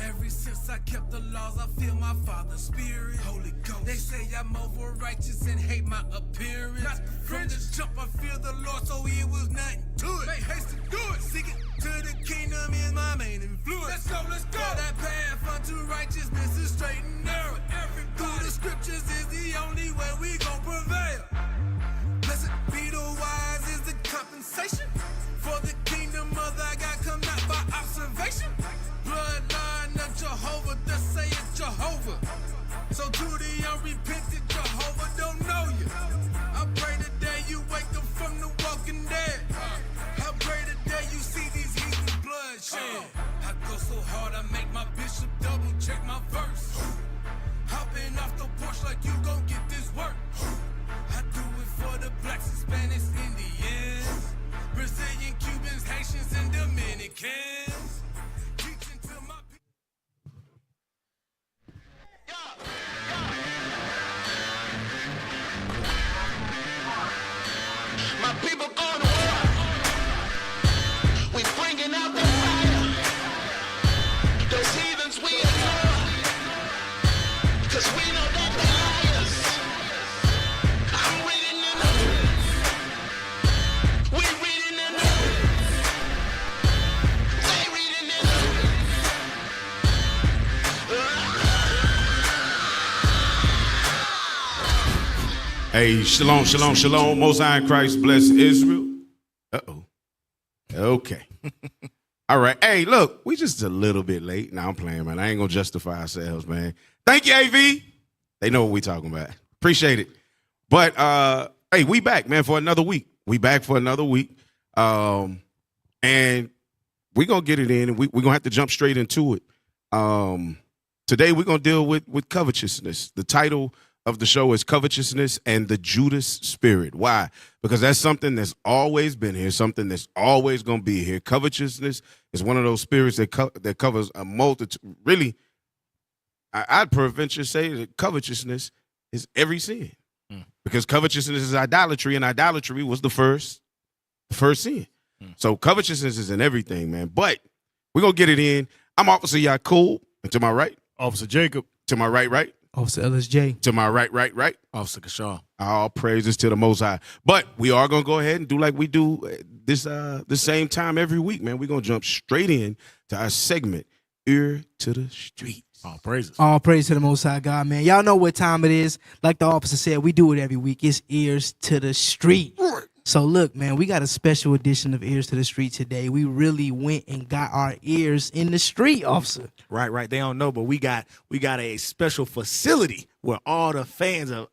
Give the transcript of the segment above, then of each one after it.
Ever since I kept the laws, I feel my Father's spirit. Holy Ghost. They say I'm over righteous and hate my appearance. Not the From the jump, I fear the Lord, so it was nothing to it. Make haste to do it. Seek it to the kingdom is my main influence. Let's go, let's go. For that path unto righteousness is straight and narrow. Through the scriptures is the only way we gon' prevail. Blessed be the wise is the compensation. For the kingdom of thy God come not by observation. Bloodline of Jehovah, thus saith Jehovah. So to the unrepentant, Jehovah don't know you. I pray today you wake up from the walking dead. I pray today you see these heathens bloodshed. I go so hard I make my bishop double check my verse. Hopping off the porch like you gon' get this work. I do it for the blacks, Hispanics, Indians, Brazilian, Cubans, Haitians, and Dominicans. Teaching to my My people going to war. We bringing out the fire. Those heathens we ignore. Cause we know that they're liars. I'm reading the news. We reading the news. They reading the news. Hey, shalom, shalom, shalom. Most High in Christ bless Israel. Uh-oh. Okay. All right. Hey, look, we just a little bit late. Now I'm playing, man. I ain't going to justify ourselves, man. Thank you, AV. They know what we talking about. Appreciate it. But, hey, we back, man, for another week. We back for another week. And we're going to get it in, and we're going to have to jump straight into it. Today, we're going to deal with covetousness. The title of the show is Covetousness and the Judas Spirit. Why? Because that's something that's always been here, something that's always going to be here. Covetousness is one of those spirits that covers a multitude. Really, I'd preventure say that covetousness is every sin. Because covetousness is idolatry, and idolatry was the first sin. So covetousness is in everything, man. But we're going to get it in. I'm Officer Yakub, and to my right, Officer Jacob. To my right, Officer LSJ. To my right, Officer Kashaw. All praises to the Most High. But we are going to go ahead and do like we do this the same time every week, man. We're going to jump straight in to our segment, Ear to the Streets. All praises. All praise to the Most High God, man. Y'all know what time it is. Like the officer said, we do it every week. It's Ears to the Street. So look, man, we got a special edition of Ears to the Street today. We really went and got our ears in the street, officer. Right. They don't know, but we got a special facility where all the fans of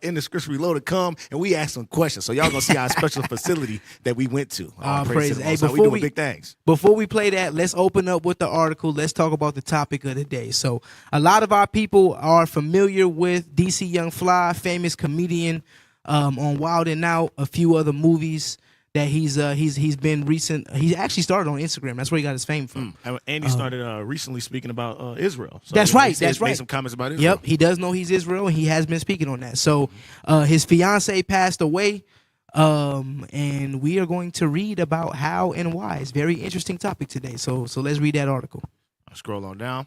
In the Scripture Reloaded come and we ask them questions. So y'all gonna see our special facility that we went to. All praise. Hey, before we doing big things. Before we play that, let's open up with the article. Let's talk about the topic of the day. So a lot of our people are familiar with DC Young Fly, famous comedian. On Wild 'N Out, a few other movies that he's been recent. He actually started on Instagram. That's where he got his fame from. And he started recently speaking about Israel. So that's right. Made some comments about Israel. Yep, he does know he's Israel, and he has been speaking on that. So his fiance passed away, and we are going to read about how and why. It's a very interesting topic today. So let's read that article. I'll scroll on down.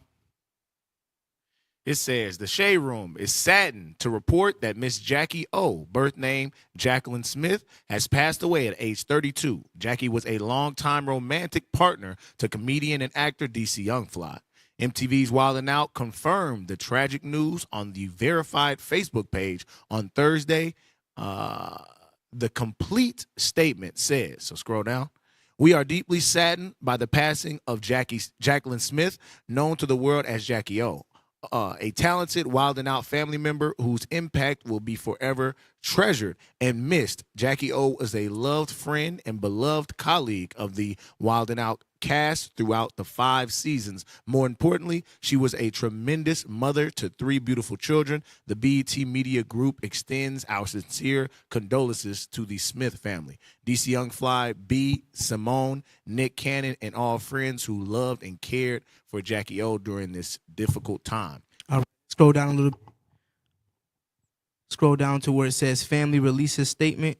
It says, the Shade Room is saddened to report that Miss Jackie O, birth name Jacqueline Smith, has passed away at age 32. Jackie was a longtime romantic partner to comedian and actor DC Young Fly. MTV's Wild 'N Out confirmed the tragic news on the verified Facebook page on Thursday. The complete statement says, so scroll down. We are deeply saddened by the passing of Jacqueline Smith, known to the world as Jackie O. A talented Wild 'N Out family member whose impact will be forever treasured and missed. Jackie O is a loved friend and beloved colleague of the Wild 'N Out cast throughout the 5 seasons. More importantly, she was a tremendous mother to 3 beautiful children. The BET Media Group extends our sincere condolences to the Smith family. DC Young Fly, B, Simone, Nick Cannon, and all friends who loved and cared for Jackie O during this difficult time. All right, scroll down a little. Scroll down to where it says family releases statement.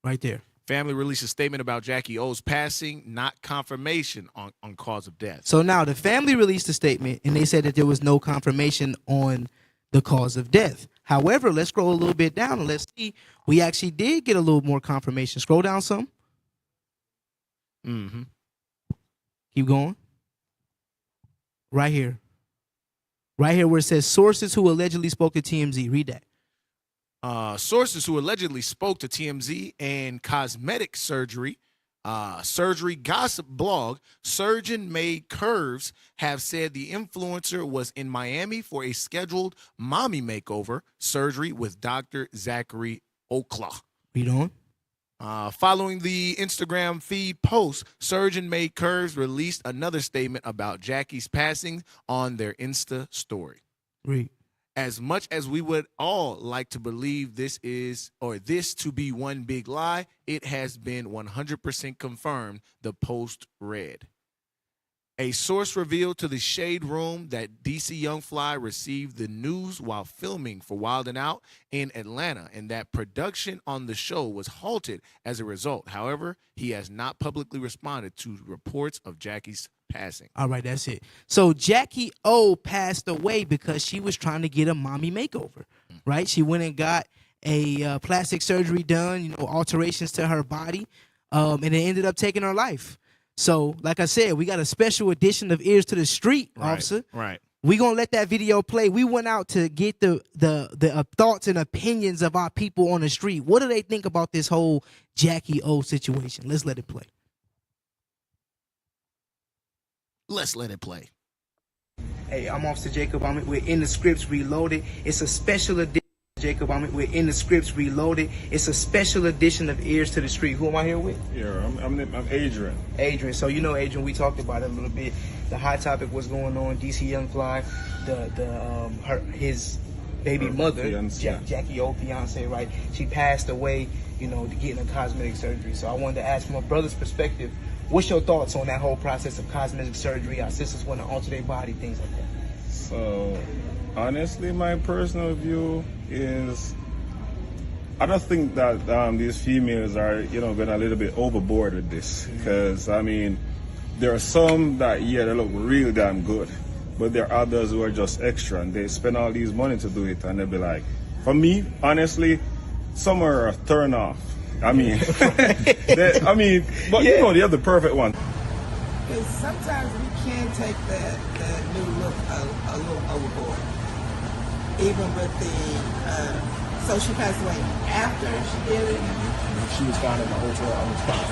Right there. Family released a statement about Jackie O's passing, not confirmation on cause of death. So now the family released a statement and they said that there was no confirmation on the cause of death. However, let's scroll a little bit down and let's see. We actually did get a little more confirmation. Scroll down some. Mm-hmm. Keep going. Right here. Right here where it says sources who allegedly spoke to TMZ. Read that. Sources who allegedly spoke to TMZ and cosmetic surgery gossip blog Surgeon Made Curves have said the influencer was in Miami for a scheduled mommy makeover surgery with Dr. Zachary Okla. Read on. Following the Instagram feed post, Surgeon Made Curves released another statement about Jackie's passing on their Insta story. Read. As much as we would all like to believe this to be one big lie, it has been 100% confirmed, the post read. A source revealed to the Shade Room that DC Young Fly received the news while filming for Wild 'N Out in Atlanta and that production on the show was halted as a result. However, he has not publicly responded to reports of Jackie's passing. All right, that's it. So Jackie O passed away because she was trying to get a mommy makeover, right? She went and got a plastic surgery done, alterations to her body, and it ended up taking her life. So, like I said, we got a special edition of Ears to the Street, officer. Right. We're going to let that video play. We went out to get the thoughts and opinions of our people on the street. What do they think about this whole Jackie O situation? Let's let it play. Let's let it play. Hey, I'm Officer Jacob. We're in the scripts reloaded. It's a special edition. Jacob, we're in the scripts reloaded. It's a special edition of Ears to the Street. Who am I here with? Yeah, I'm Adrian. Adrian. So Adrian, we talked about it a little bit. The hot topic was going on. DC Young Fly, his baby mother, Jackie O, fiance, right? She passed away, getting a cosmetic surgery. So I wanted to ask from a brother's perspective, what's your thoughts on that whole process of cosmetic surgery? Our sisters want to alter their body, things like that. So, honestly, my personal view is, I don't think that these females are, going a little bit overboard with this. Because, there are some that, they look real damn good. But there are others who are just extra and they spend all these money to do it. And they'll be like, for me, honestly, some are a turn off. But you have the perfect one. Because sometimes we can take that new look a little overboard. Even with so she passed away after she did it. She was found in the hotel on the spot.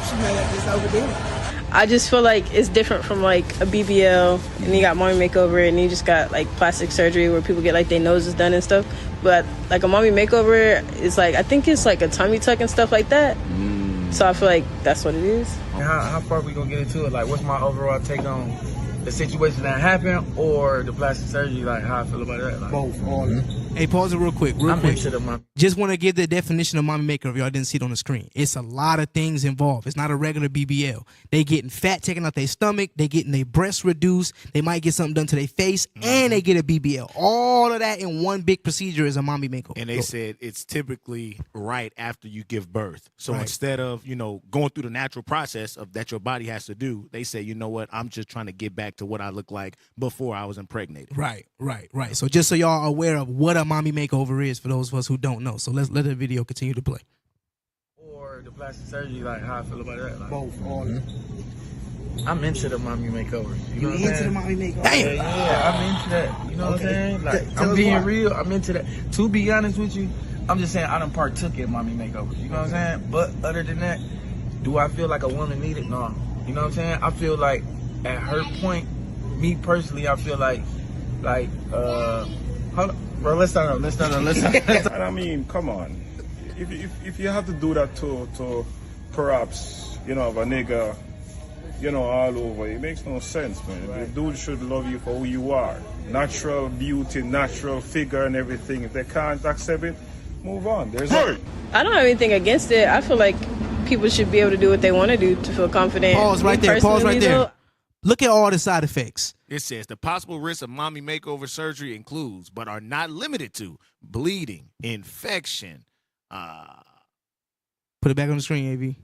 She may have just overdid it. I just feel like it's different from like a BBL and you got mommy makeover and you just got like plastic surgery where people get like their noses done and stuff. But like a mommy makeover is like, I think it's like a tummy tuck and stuff like that. So I feel like that's what it is. How far are we gonna get into it? Like, what's my overall take on the situation that happened or the plastic surgery? Like, how I feel about that? Like, both, all of it. Hey, pause it real quick. Just want to give the definition of mommy makeover. Y'all didn't see it on the screen. It's a lot of things involved. It's not a regular BBL. They getting fat taken out their stomach. They getting their breasts reduced. They might get something done to their face, and they get a BBL. All of that in one big procedure is a mommy makeover. And they said it's typically right after you give birth. So instead of going through the natural process of that your body has to do, they say, you know what? I'm just trying to get back to what I looked like before I was impregnated. Right. So just so y'all are aware of what a mommy makeover is for those of us who don't know. So let's let the video continue to play. Or the plastic surgery, like, how I feel about that? Like, both, all of it. I'm into the mommy makeover. You know what I'm into saying? the mommy makeover? Damn. Yeah, I'm into that. You know what I'm saying? Like, I'm being real. I'm into that. To be honest with you, I'm just saying I done partook in mommy makeovers. You know what I'm saying? But other than that, do I feel like a woman need it? No. You know what I'm saying? I feel like at her point, me personally, I feel like hold on. Bro, let's start up. Come on. If you have to do that to perhaps, of a nigga, all over, it makes no sense, man. The dude should love you for who you are. Natural beauty, natural figure and everything. If they can't accept it, move on. I don't have anything against it. I feel like people should be able to do what they want to do to feel confident. Pause right there. Look at all the side effects. It says the possible risks of mommy makeover surgery includes, but are not limited to, bleeding, infection, Put it back on the screen, AV.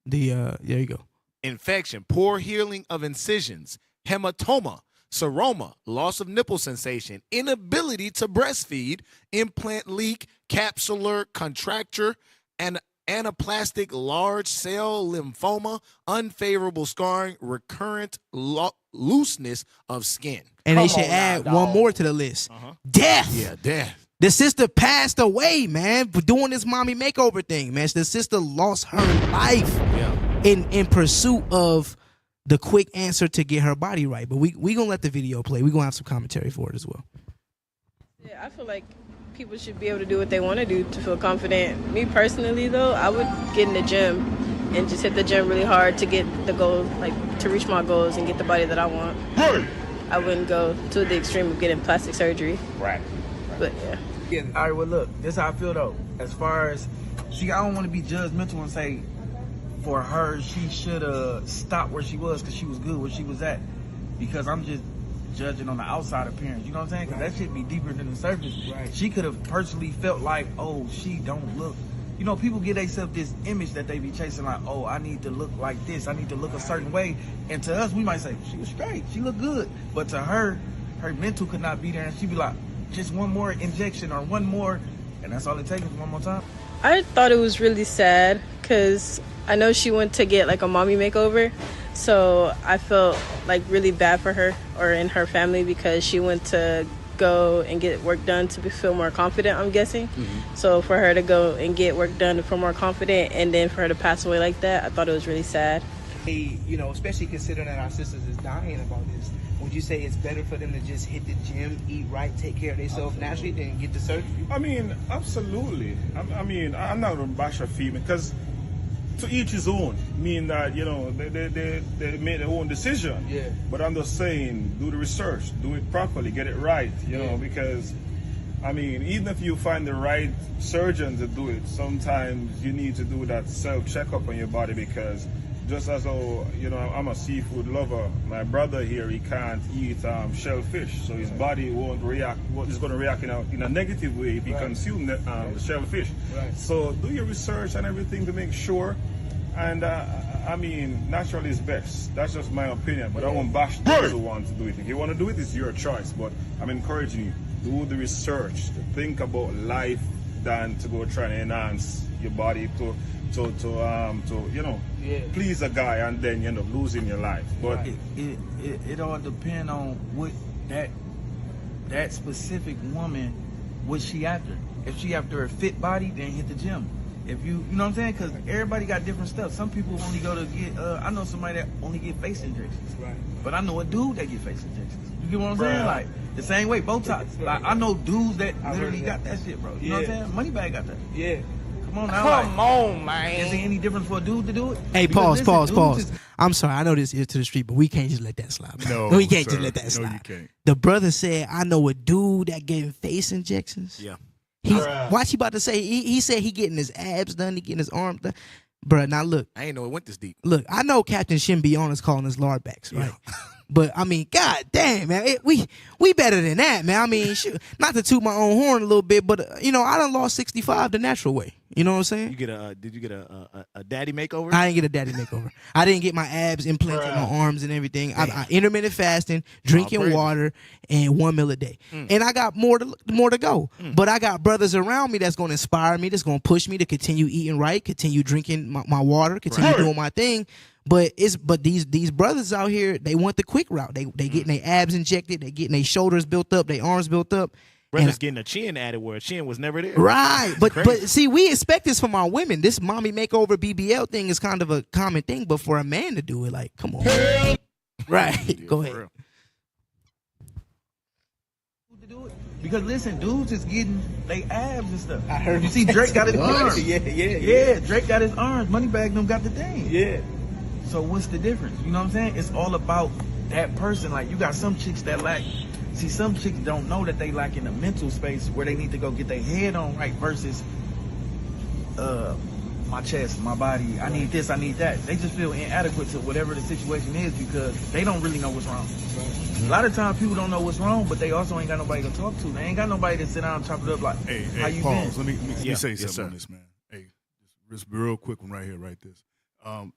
There you go. Infection, poor healing of incisions, hematoma, seroma, loss of nipple sensation, inability to breastfeed, implant leak, capsular contracture, and anaplastic large cell lymphoma, unfavorable scarring, recurrent looseness of skin. And they should add one more to the list. Death. Yeah, death. The sister passed away, man, for doing this mommy makeover thing, man. The sister lost her life in pursuit of the quick answer to get her body right. But we gonna let the video play. We gonna have some commentary for it as well. Yeah, I feel like people should be able to do what they want to do to feel confident. Me personally, though, I would get in the gym and just hit the gym really hard to get the goal, like to reach my goals and get the body that I want. Right. I wouldn't go to the extreme of getting plastic surgery. Right. But yeah. All right, well, look, this is how I feel, though. As far as, see, I don't want to be judgmental and say, for her, she should have stopped where she was because she was good where she was at. Because I'm just judging on the outside appearance, you know what I'm saying? Because that shit be deeper than the surface. Right. She could have personally felt like, oh, she don't look. You know, people give themselves this image that they be chasing, like, oh, I need to look like this. I need to look a certain way. And to us, we might say, she was straight. She looked good. But to her, her mental could not be there. And she'd be like, just one more injection or one more. And that's all it takes, one more time. I thought it was really sad because I know she went to get like a mommy makeover. So I felt like really bad for her or in her family because she went to go and get work done to feel more confident, I'm guessing. So for her to go and get work done to feel more confident and then for her to pass away like that, I thought it was really sad. Hey, you know, especially considering that our sisters is dying about this, would you say it's better for them to just hit the gym, eat right, take care of themselves naturally than get the surgery? I mean, absolutely. I mean, I'm not going to bash a female because to each his own, mean that, you know, they made their own decision. Yeah. But I'm just saying, do the research, do it properly, get it right, you know, because, I mean, even if you find the right surgeon to do it, sometimes you need to do that self-checkup on your body because just as though, you know, I'm a seafood lover, my brother here, he can't eat shellfish, so his body won't react, it's going to react in a negative way if he consumes the shellfish. Right. So do your research and everything to make sure, and I mean, natural is best. That's just my opinion, but I won't bash those who want to do it. If you want to do it, it's your choice, but I'm encouraging you, do the research, to think about life than to go try and enhance your body to you know, please a guy and then you end up losing your life. But it all depends on what that specific woman, what she after. If she after a fit body, then hit the gym. If you know what I'm saying? Because everybody got different stuff. Some people only go to get, I know somebody that only get face injections. Right. But I know a dude that get face injections. You get what I'm saying? Like, the same way, Botox. Like, I know dudes that literally got that shit, bro. You know what I'm saying? Moneybag got that. Yeah. Come on now. Come on, man. Is there any difference for a dude to do it? Hey, Because pause. I'm sorry. I know this is to the street, but we can't just let that slide. No, we can't sir. just let that slide. No, you can't. The brother said, I know a dude that getting face injections. Yeah. Watch he about to say, he said he getting his abs done, he getting his arms done. Bruh, now look. I ain't know it went this deep. Look, I know Captain Shin be honest calling us lard backs, right? Yeah. But I mean, god damn, man, we better than that, man. I mean, shoot, not to toot my own horn a little bit, but you know, I done lost 65 the natural way. You know what I'm saying? Did you get a daddy makeover? I didn't get a daddy makeover. I didn't get my abs implanted, my arms and everything. I intermittent fasting, drinking water, and 1 meal a day. And I got more to go. But I got brothers around me that's going to inspire me, that's going to push me to continue eating right, continue drinking my water, continue doing my thing. But these brothers out here, they want the quick route. They getting their abs injected, they getting their shoulders built up, their arms built up. Brothers getting a chin added where a chin was never there. Right. But see, we expect this from our women. This mommy makeover BBL thing is kind of a common thing, but for a man to do it, like, come on. Right. Go ahead. Because listen, dudes is getting they abs and stuff. I heard you see Drake got his arms. Yeah. Drake got his arms. Moneybag them got the thing. Yeah. So what's the difference? You know what I'm saying? It's all about that person. Like, you got some chicks that lack. See, some chicks don't know that they lack in the mental space where they need to go get their head on right versus my chest, my body, I need this, I need that. They just feel inadequate to whatever the situation is because they don't really know what's wrong. A lot of times people don't know what's wrong, but they also ain't got nobody to talk to. They ain't got nobody to sit down and chop it up like, hey, how you pause. been? Let me say something on this, man. This real quick one right here, right this.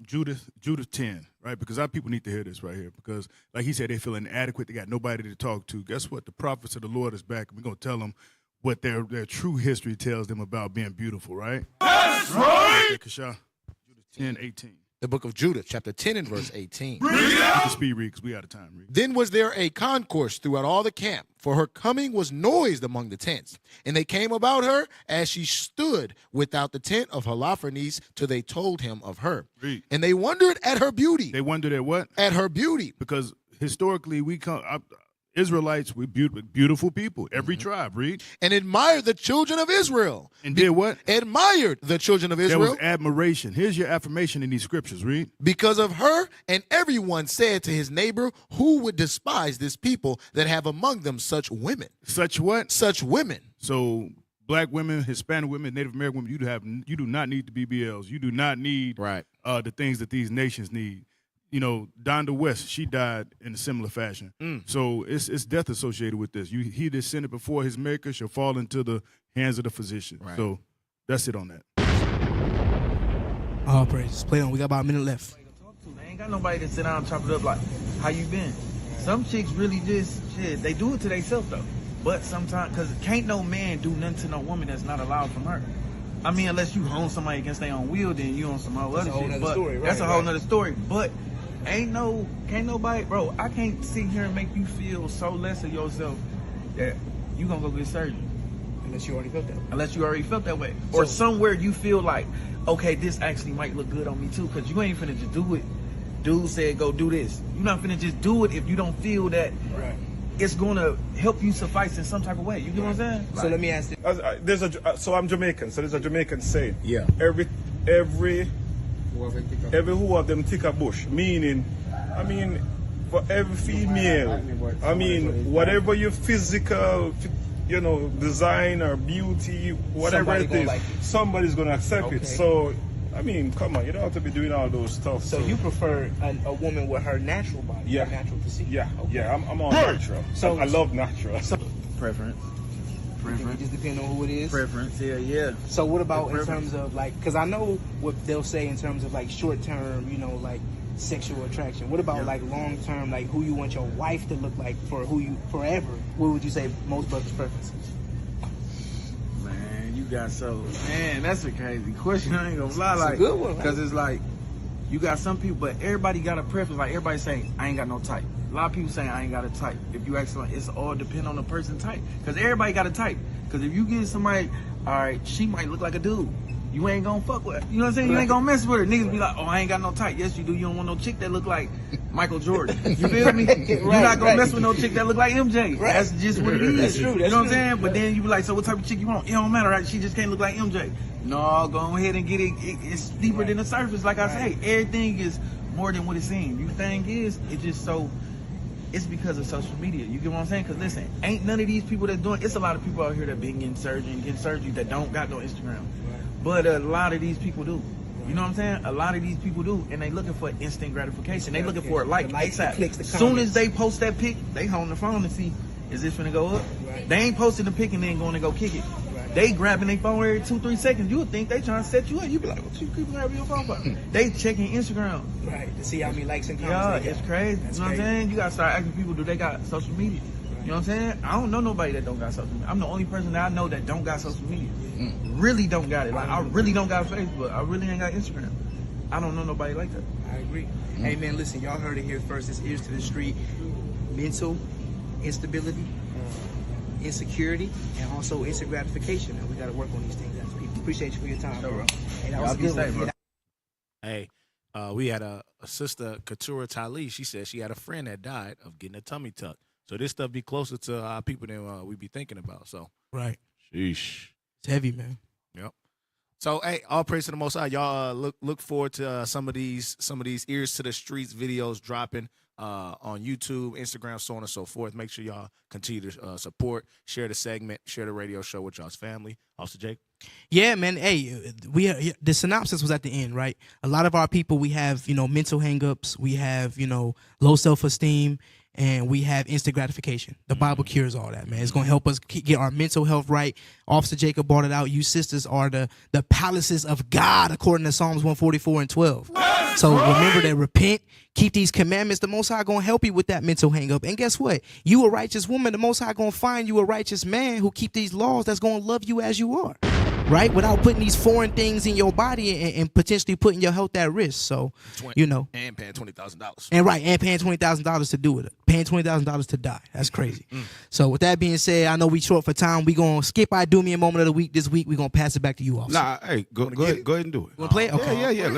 Judas 10, right? Because our people need to hear this right here. Because, like he said, they feel inadequate. They got nobody to talk to. Guess what? The prophets of the Lord is back. We're going to tell them what their true history tells them about being beautiful, right? That's right. Kasha, Judas 10:18. The book of Judas, chapter 10 and verse 18. You can speed read because we out of time. Read. Then was there a concourse throughout all the camp, for her coming was noised among the tents. And they came about her as she stood without the tent of Holofernes till they told him of her. Read. And they wondered at her beauty. They wondered at what? At her beauty. Because historically, Israelites, we're beautiful people. Every tribe, read. And admired the children of Israel. And did what? Admired the children of Israel. There was admiration. Here's your affirmation in these scriptures, read. Because of her, and everyone said to his neighbor, who would despise this people that have among them such women? Such what? Such women. So black women, Hispanic women, Native American women, you do not need the BBLs. You do not need the things that these nations need. You know, Donda West, she died in a similar fashion. So it's death associated with this. He that sinned before his maker shall fall into the hands of the physician. Right. So that's it on that. All praises. Play on. We got about a minute left. They ain't got nobody to sit down and chop it up like, how you been? Some chicks really just, they do it to themselves though. But sometimes, because can't no man do nothing to no woman that's not allowed from her. I mean, unless you own somebody against their own will, then you own some other shit. But that's a whole nother story. But can't nobody, bro, I can't sit here and make you feel so less of yourself that you gonna go get surgery. Unless you already felt that way. Unless you already felt that way. Or somewhere you feel like, okay, this actually might look good on me too, because you ain't finna just do it. Dude said go do this. You're not finna just do it if you don't feel that it's gonna help you suffice in some type of way. You get what I'm saying? So let me ask you. So I'm Jamaican, so there's a Jamaican saying. Yeah. Every who of them tick a bush, meaning, I mean, for every female, I mean, whatever your physical, design or beauty, whatever it is, somebody's gonna accept it. So, I mean, come on, you don't have to be doing all those stuff. So you prefer a woman with her natural body, her natural physique? Yeah, okay. I'm all natural. So I love natural. Preference. It just depends on who it is. Preference, yeah. So what about in terms of because I know what they'll say in terms of short term, like sexual attraction. What about long term, who you want your wife to look like for who you forever? What would you say most brothers' preferences? Man, that's a crazy question. I ain't gonna lie, a good one, because it's you got some people, but everybody got a preference. Like everybody saying, I ain't got no type. A lot of people saying I ain't got a type. If you ask them, it's all depend on the person type. Because everybody got a type. Because if you get somebody, all right, she might look like a dude. You ain't gonna fuck with her. You know what I'm saying? You ain't gonna mess with her. Niggas be like, oh, I ain't got no type. Yes, you do. You don't want no chick that look like Michael Jordan. You feel me? You're not gonna mess with no chick that look like MJ. Right. That's just what it is. That's true. You know what I'm saying? But then you be like, so what type of chick you want? It don't matter, right? She just can't look like MJ. No, go ahead and get it. It's deeper than the surface. Like I say, everything is more than what it seems. The thing is, it's just so... It's because of social media. You get what I'm saying? Because listen, ain't none of these people that doing. It's a lot of people out here that been getting surgery that don't got no Instagram. But a lot of these people do. You know what I'm saying? A lot of these people do, and they looking for instant gratification. They looking for it ASAP. Soon as they post that pic, they hold the phone and see, is this finna go up? They ain't posting the pic and then going to go kick it. They grabbing their phone every 2-3 seconds. You would think they trying to set you up. You be like, what you keep grabbing your phone for? They checking Instagram. Right, to see how many likes and comments they got. It's crazy. That's you know what I'm saying? You gotta start asking people, do they got social media? You know what I'm saying? I don't know nobody that don't got social media. I'm the only person that I know that don't got social media. Really don't got it. I really don't got Facebook. I really ain't got Instagram. I don't know nobody like that. I agree. Hey man, listen, y'all heard it here first. It's Ears to the Street. Mental instability, insecurity, and also instant gratification. And we got to work on these things as people. Appreciate you for your time, bro. Hey, that was a good one. Hey, we had a sister, Katura Tali. She said she had a friend that died of getting a tummy tuck. So this stuff be closer to our people than we be thinking about. So right, sheesh, it's heavy, man. Yep. So hey, all praise to the Most High. Y'all look forward to some of these Ears to the Streets videos dropping on YouTube, Instagram, so on and so forth. Make sure y'all continue to support, share the segment, share the radio show with y'all's family. Also, Jake. Yeah, man. Hey, the synopsis was at the end, right? A lot of our people, we have mental hangups, we have low self-esteem, and we have instant gratification. The Bible cures all that, man. It's going to help us get our mental health right. Officer Jacob brought it out. You sisters are the palaces of God, according to Psalms 144 and 12. So remember that, repent, keep these commandments. The Most High going to help you with that mental hang up. And guess what? You a righteous woman. The Most High going to find you a righteous man who keep these laws that's going to love you as you are. Right? Without putting these foreign things in your body and potentially putting your health at risk. So, you know. And paying $20,000. And paying $20,000 to do it. Paying $20,000 to die. That's crazy. So with that being said, I know we short for time. We going to skip our Do Me a Moment of the Week this week. We going to pass it back to you, officer. Nah, hey, go ahead and do it. Want to play it? Okay. Yeah.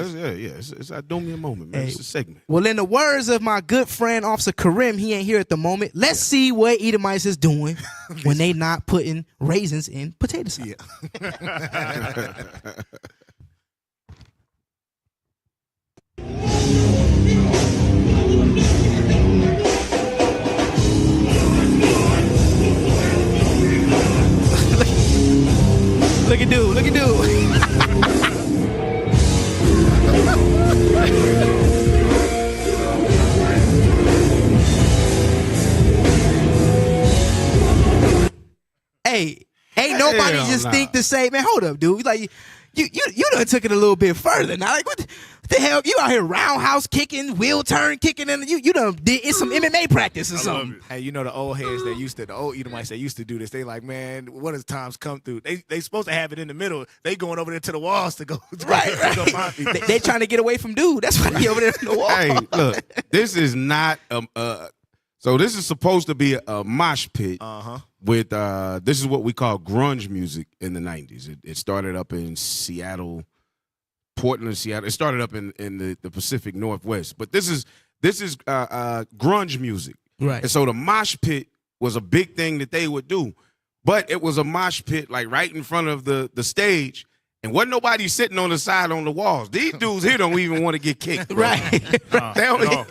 It's our Do Me a Moment, man. It's a segment. Well, in the words of my good friend, Officer Karim, he ain't here at the moment. Let's see what Edomites is doing when they not putting raisins in potato salad. Look at dude. Hey, ain't nobody just think to say, man, hold up, dude. Like you done took it a little bit further. Now, like what the hell? You out here roundhouse kicking, wheel turn kicking, and you done did it's some MMA practice or something. Hey, you know the old heads the old Edomites that used to do this. They like, man, what has times come through? They supposed to have it in the middle. They going over there to the walls to go. Right. Go find people. They trying to get away from dude. That's why they over there in the wall. Hey, look, this is not so this is supposed to be a mosh pit with this is what we call grunge music in the 90s. It started up in Seattle, Portland, Seattle. It started up in the Pacific Northwest. But this is grunge music. Right. And so the mosh pit was a big thing that they would do. But it was a mosh pit like right in front of the stage. And wasn't nobody sitting on the side on the walls. These dudes here don't even want to get kicked. Right. They don't,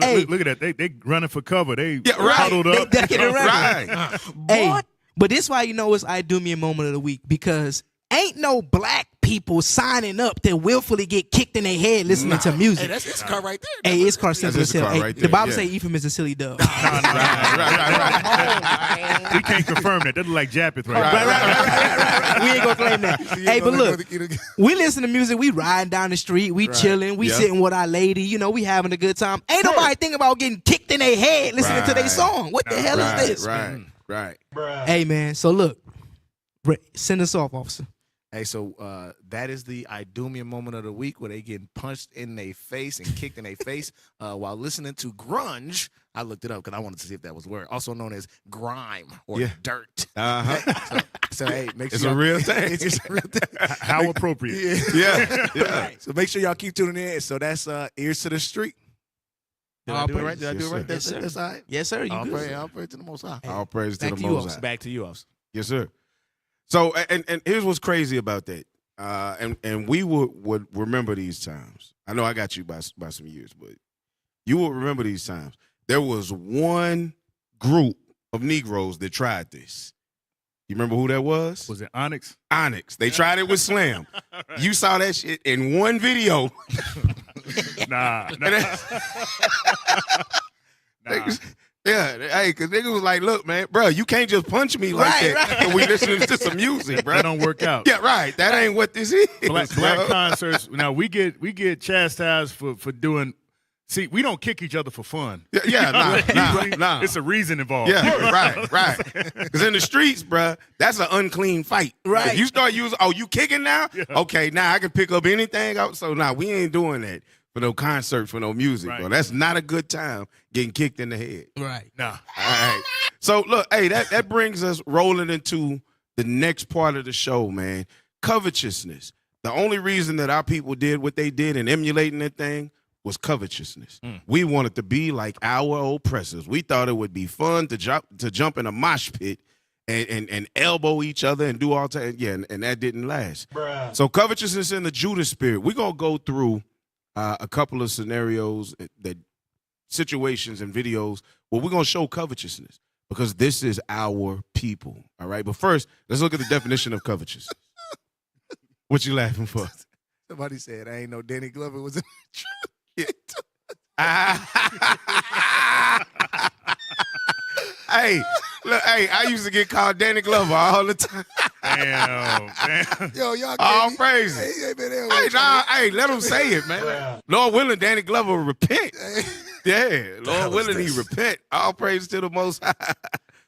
Hey, look at that. They running for cover. They right. huddled up. They ducking around. Right. Hey, but this why you know it's I Do Me a Moment of the Week, because ain't no black people signing up to willfully get kicked in their head listening to music. Hey, that's car right there. Hey, it's car simple as hell. Hey, right the there, Bible yeah. say Ephraim is a silly dove. Right. We can't confirm that. That look like Japheth right Right. We ain't gonna claim that. Hey, but look, we listen to music. We riding down the street. We chilling. We sitting with our lady. You know, we having a good time. Ain't nobody thinking about getting kicked in their head listening to their song. What the hell is this? Right. Hey, man. So look, send us off, officer. Hey, so that is the I Do Me a Moment of the Week, where they getting punched in their face and kicked in their face while listening to grunge. I looked it up because I wanted to see if that was a word. Also known as grime or dirt. So hey, make sure it's a real thing. It's a real thing. How appropriate. Yeah. So make sure y'all keep tuning in. So that's Ears to the Street. Did I do it right? Did I do it right? Yes, sir. That's all right. Yes, sir. You All good? praise to the Most High. All praise to Back the to you, Most officer. High. Back to you, officer. Yes, sir. So, and here's what's crazy about that. And we would remember these times. I know I got you by some years, but you will remember these times. There was one group of Negroes that tried this. You remember who that was? Was it Onyx? Onyx. They tried it with Slam. You saw that shit in one video. Nah. Yeah, hey, because nigga was like, look, man, bro, you can't just punch me like that and we listening to some music, bro. That don't work out. Yeah, right. That ain't what this is. Black concerts. Now we get chastised for doing. See, we don't kick each other for fun. Yeah, nah. It's a reason involved. Yeah, right. Because in the streets, bro, that's an unclean fight. Right. If you start using, you kicking now? Yeah. Okay, now I can pick up anything out. So we ain't doing that for no concerts, for no music, bro. That's not a good time getting kicked in the head. Right. Nah. All right. So look, hey, that brings us rolling into the next part of the show, man. Covetousness. The only reason that our people did what they did and emulating that thing was covetousness. We wanted to be like our oppressors. We thought it would be fun to jump in a mosh pit and elbow each other and do all that. Yeah, and that didn't last. Bruh. So covetousness in the Judas spirit. We're gonna go through a couple of scenarios, situations and videos where we're gonna show covetousness because this is our people. All right. But first, let's look at the definition of covetousness. What you laughing for? Somebody said I ain't know Danny Glover was in the truth. Hey, look, hey, I used to get called Danny Glover all the time. Damn. Yo, y'all All can't- praises. He ain't been there Hey, with nah, hey, let him say it, man. Lord willing, Danny Glover will repent. Yeah, Lord willing, he repent. All praise to the Most High.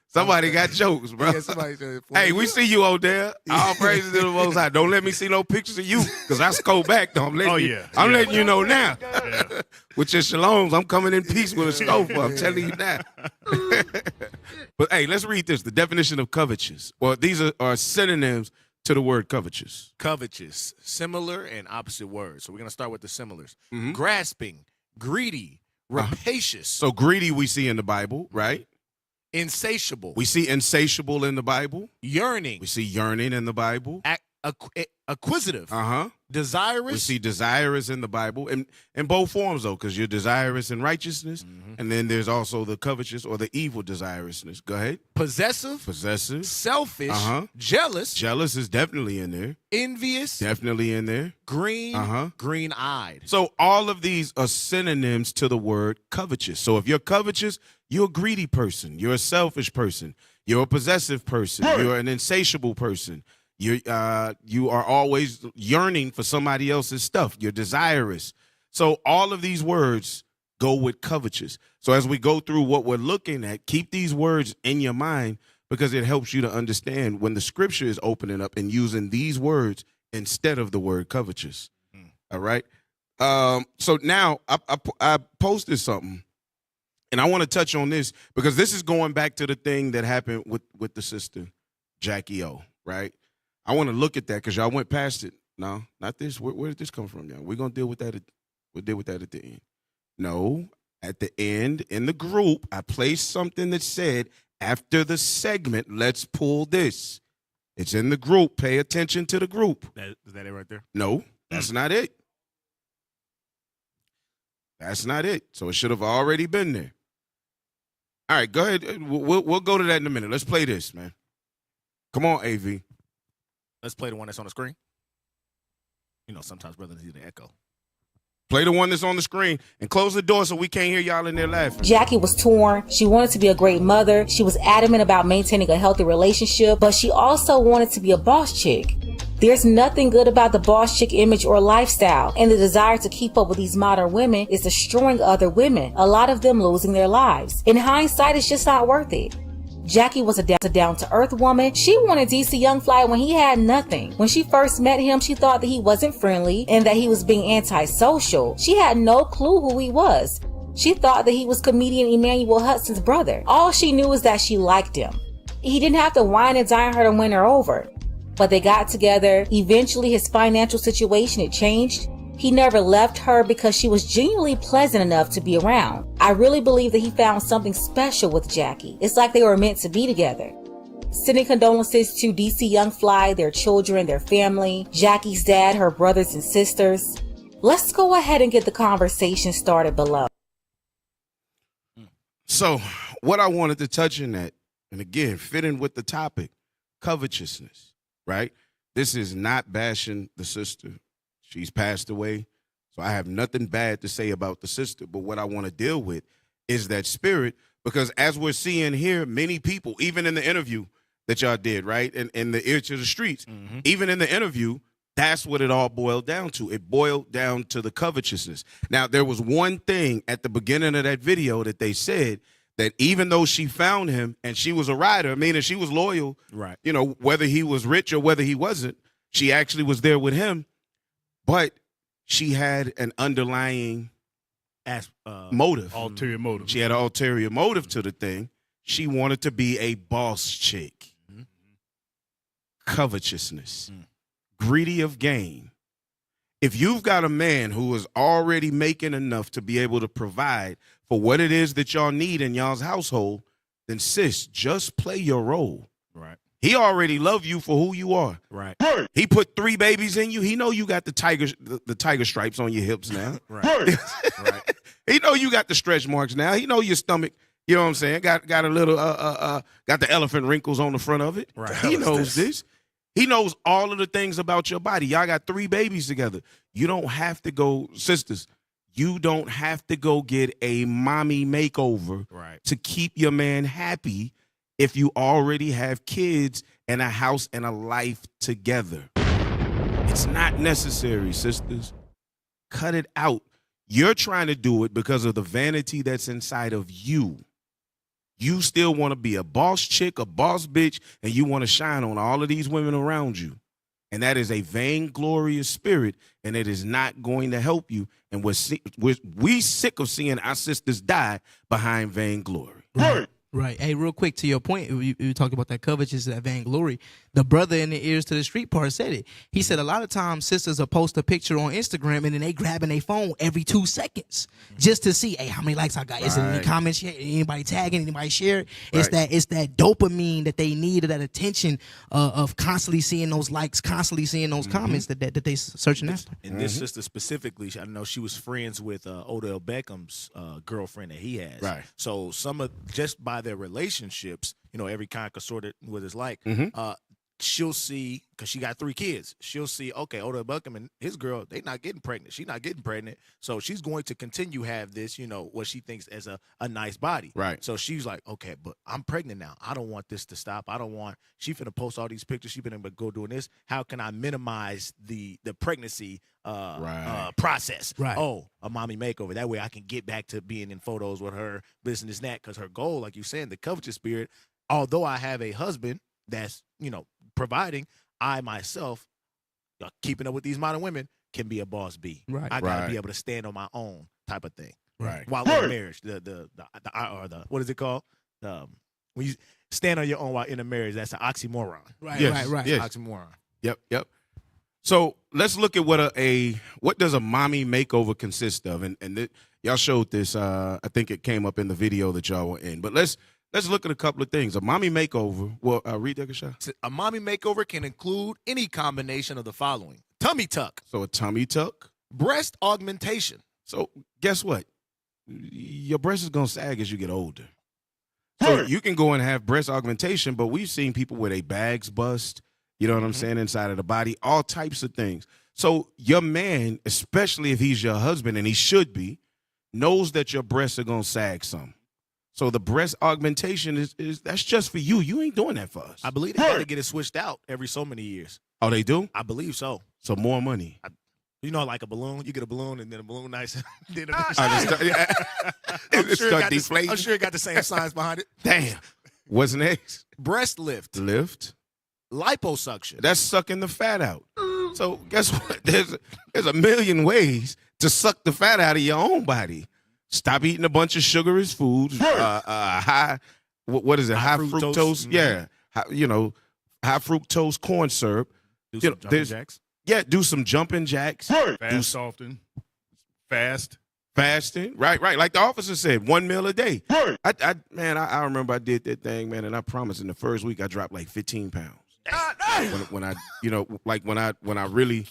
Somebody got jokes, bro. Yeah, somebody said, Hey, we see you, Odell. All praises to the Most High. Don't let me see no pictures of you, because I scope back, though. I'm letting you know now. Yeah. With your shaloms, I'm coming in peace with a scope. I'm telling you now. But hey, let's read this. The definition of covetous. Well, these are synonyms to the word covetous. Covetous, similar and opposite words. So we're going to start with the similars. Mhm. Grasping, greedy, rapacious, So greedy we see in the Bible, right? insatiable, We see insatiable in the Bible. yearning, We see yearning in the Bible. acquisitive, Uh-huh. desirous. We see desirous in the Bible in both forms, though, because you're desirous in righteousness, and then there's also the covetous or the evil desirousness. Go ahead. Possessive, Possessive. selfish, Uh-huh. jealous, Jealous is definitely in there. envious, Definitely in there. green, Uh-huh. green-eyed. So all of these are synonyms to the word covetous. So if you're covetous, you're a greedy person. You're a selfish person. You're a possessive person. You're an insatiable person. You are always yearning for somebody else's stuff. You're desirous. So all of these words go with covetous. So as we go through what we're looking at, keep these words in your mind because it helps you to understand when the scripture is opening up and using these words instead of the word covetous. All right. So now I posted something, and I want to touch on this because this is going back to the thing that happened with the sister Jackie O. Right. I want to look at that because y'all went past it. No, not this. Where did this come from, y'all? We're gonna deal with that. We'll deal with that at the end. No, at the end in the group, I placed something that said after the segment, let's pull this. It's in the group. Pay attention to the group. Is that it right there? No, that's not it. That's not it. So it should have already been there. All right, go ahead. We'll go to that in a minute. Let's play this, man. Come on, AV. Let's play the one that's on the screen. You know, sometimes brothers need an echo. Play the one that's on the screen and close the door so we can't hear y'all in there laughing. Jackie was torn. She wanted to be a great mother. She was adamant about maintaining a healthy relationship, but she also wanted to be a boss chick. There's nothing good about the boss chick image or lifestyle, and the desire to keep up with these modern women is destroying other women, a lot of them losing their lives. In hindsight, it's just not worth it. Jackie was a down-to-earth woman. She wanted DC Young Fly when he had nothing. When she first met him, she thought that he wasn't friendly and that he was being antisocial. She had no clue who he was. She thought that he was comedian Emmanuel Hudson's brother. All she knew was that she liked him. He didn't have to wine and dine her to win her over. But they got together. Eventually, his financial situation had changed. He never left her because she was genuinely pleasant enough to be around. I really believe that he found something special with Jackie. It's like they were meant to be together. Sending condolences to DC Young Fly, their children, their family, Jackie's dad, her brothers and sisters. Let's go ahead and get the conversation started below. So what I wanted to touch in that, and again, fitting with the topic, covetousness, right? This is not bashing the sister. She's passed away, so I have nothing bad to say about the sister. But what I want to deal with is that spirit, because as we're seeing here, many people, even in the interview that y'all did, right, in the ear to the streets, even in the interview, that's what it all boiled down to. It boiled down to the covetousness. Now, there was one thing at the beginning of that video that they said, that even though she found him and she was a rider, meaning she was loyal, right? You know, whether he was rich or whether he wasn't, she actually was there with him. But she had an underlying motive. Ulterior motive. She had an ulterior motive to the thing. She wanted to be a boss chick. Covetousness. Greedy of gain. If you've got a man who is already making enough to be able to provide for what it is that y'all need in y'all's household, then sis, just play your role. Right. He already love you for who you are. Right. He put 3 babies in you. He know you got the tiger stripes on your hips now. Right. Right. He know you got the stretch marks now. He know your stomach, you know what I'm saying, got a little got the elephant wrinkles on the front of it. Right. He knows this. He knows all of the things about your body. Y'all got 3 babies together. You don't have to go, sisters, You don't have to go get a mommy makeover to keep your man happy if you already have kids and a house and a life together. It's not necessary, sisters. Cut it out. You're trying to do it because of the vanity that's inside of you. You still want to be a boss chick, a boss bitch, and you want to shine on all of these women around you. And that is a vainglorious spirit, and it is not going to help you. And we sick of seeing our sisters die behind vainglory. Right. Hey, real quick, to your point, you talked about that covetousness, that vainglory. The brother in the ears to the street part said it. He said a lot of times sisters will post a picture on Instagram and then they grabbing their phone every 2 seconds just to see, hey, how many likes I got? Is it any comments? Anybody tagging? Anybody share? It's that dopamine that they need, that attention of constantly seeing those likes, constantly seeing those comments that they searching after. And this sister specifically, I know she was friends with Odell Beckham's girlfriend that he has. Right. So just by their relationships, every kind of sort of what it's like. She'll see, because she got 3 kids, she'll see, okay, Odell Beckham and his girl, they not getting pregnant. She's not getting pregnant. So she's going to continue have this, what she thinks as a nice body. Right. So she's like, okay, but I'm pregnant now. I don't want this to stop. She finna post all these pictures. She finna go doing this. How can I minimize the pregnancy process? Right. Oh, a mommy makeover. That way I can get back to being in photos with her, this and that. Because her goal, like you said, the covetous spirit, although I have a husband that's, providing, I myself, keeping up with these modern women, can be a boss B. Right. I gotta be able to stand on my own type of thing. Right. While in marriage, the what is it called? When you stand on your own while in a marriage, that's an oxymoron. Right. Yes. Right. Yes. Oxymoron. Yep. So let's look at what does a mommy makeover consist of, and y'all showed this. I think it came up in the video that y'all were in, but let's look at a couple of things. A mommy makeover. Well, read that, Kasha. A mommy makeover can include any combination of the following: tummy tuck. So a tummy tuck. Breast augmentation. So guess what? Your breast is gonna sag as you get older. So you can go and have breast augmentation, but we've seen people where their bags bust. You know what I'm saying? Inside of the body, all types of things. So your man, especially if he's your husband, and he should be, knows that your breasts are gonna sag some. So the breast augmentation is that's just for you. You ain't doing that for us. I believe they got to get it switched out every so many years. Oh, they do? I believe so. So more money. Like a balloon. You get a balloon and then a balloon nice. Then I'm sure it got the same science behind it. Damn. What's next? Breast lift. Liposuction. That's sucking the fat out. So guess what? There's a million ways to suck the fat out of your own body. Stop eating a bunch of sugary foods. What is it? High fructose. Yeah. High fructose corn syrup. Do some jumping jacks. Yeah, do some jumping jacks. Fast often. Fasting. Right. Like the officer said, 1 meal a day. I remember I did that thing, man, and I promise in the first week I dropped like 15 pounds. When I really,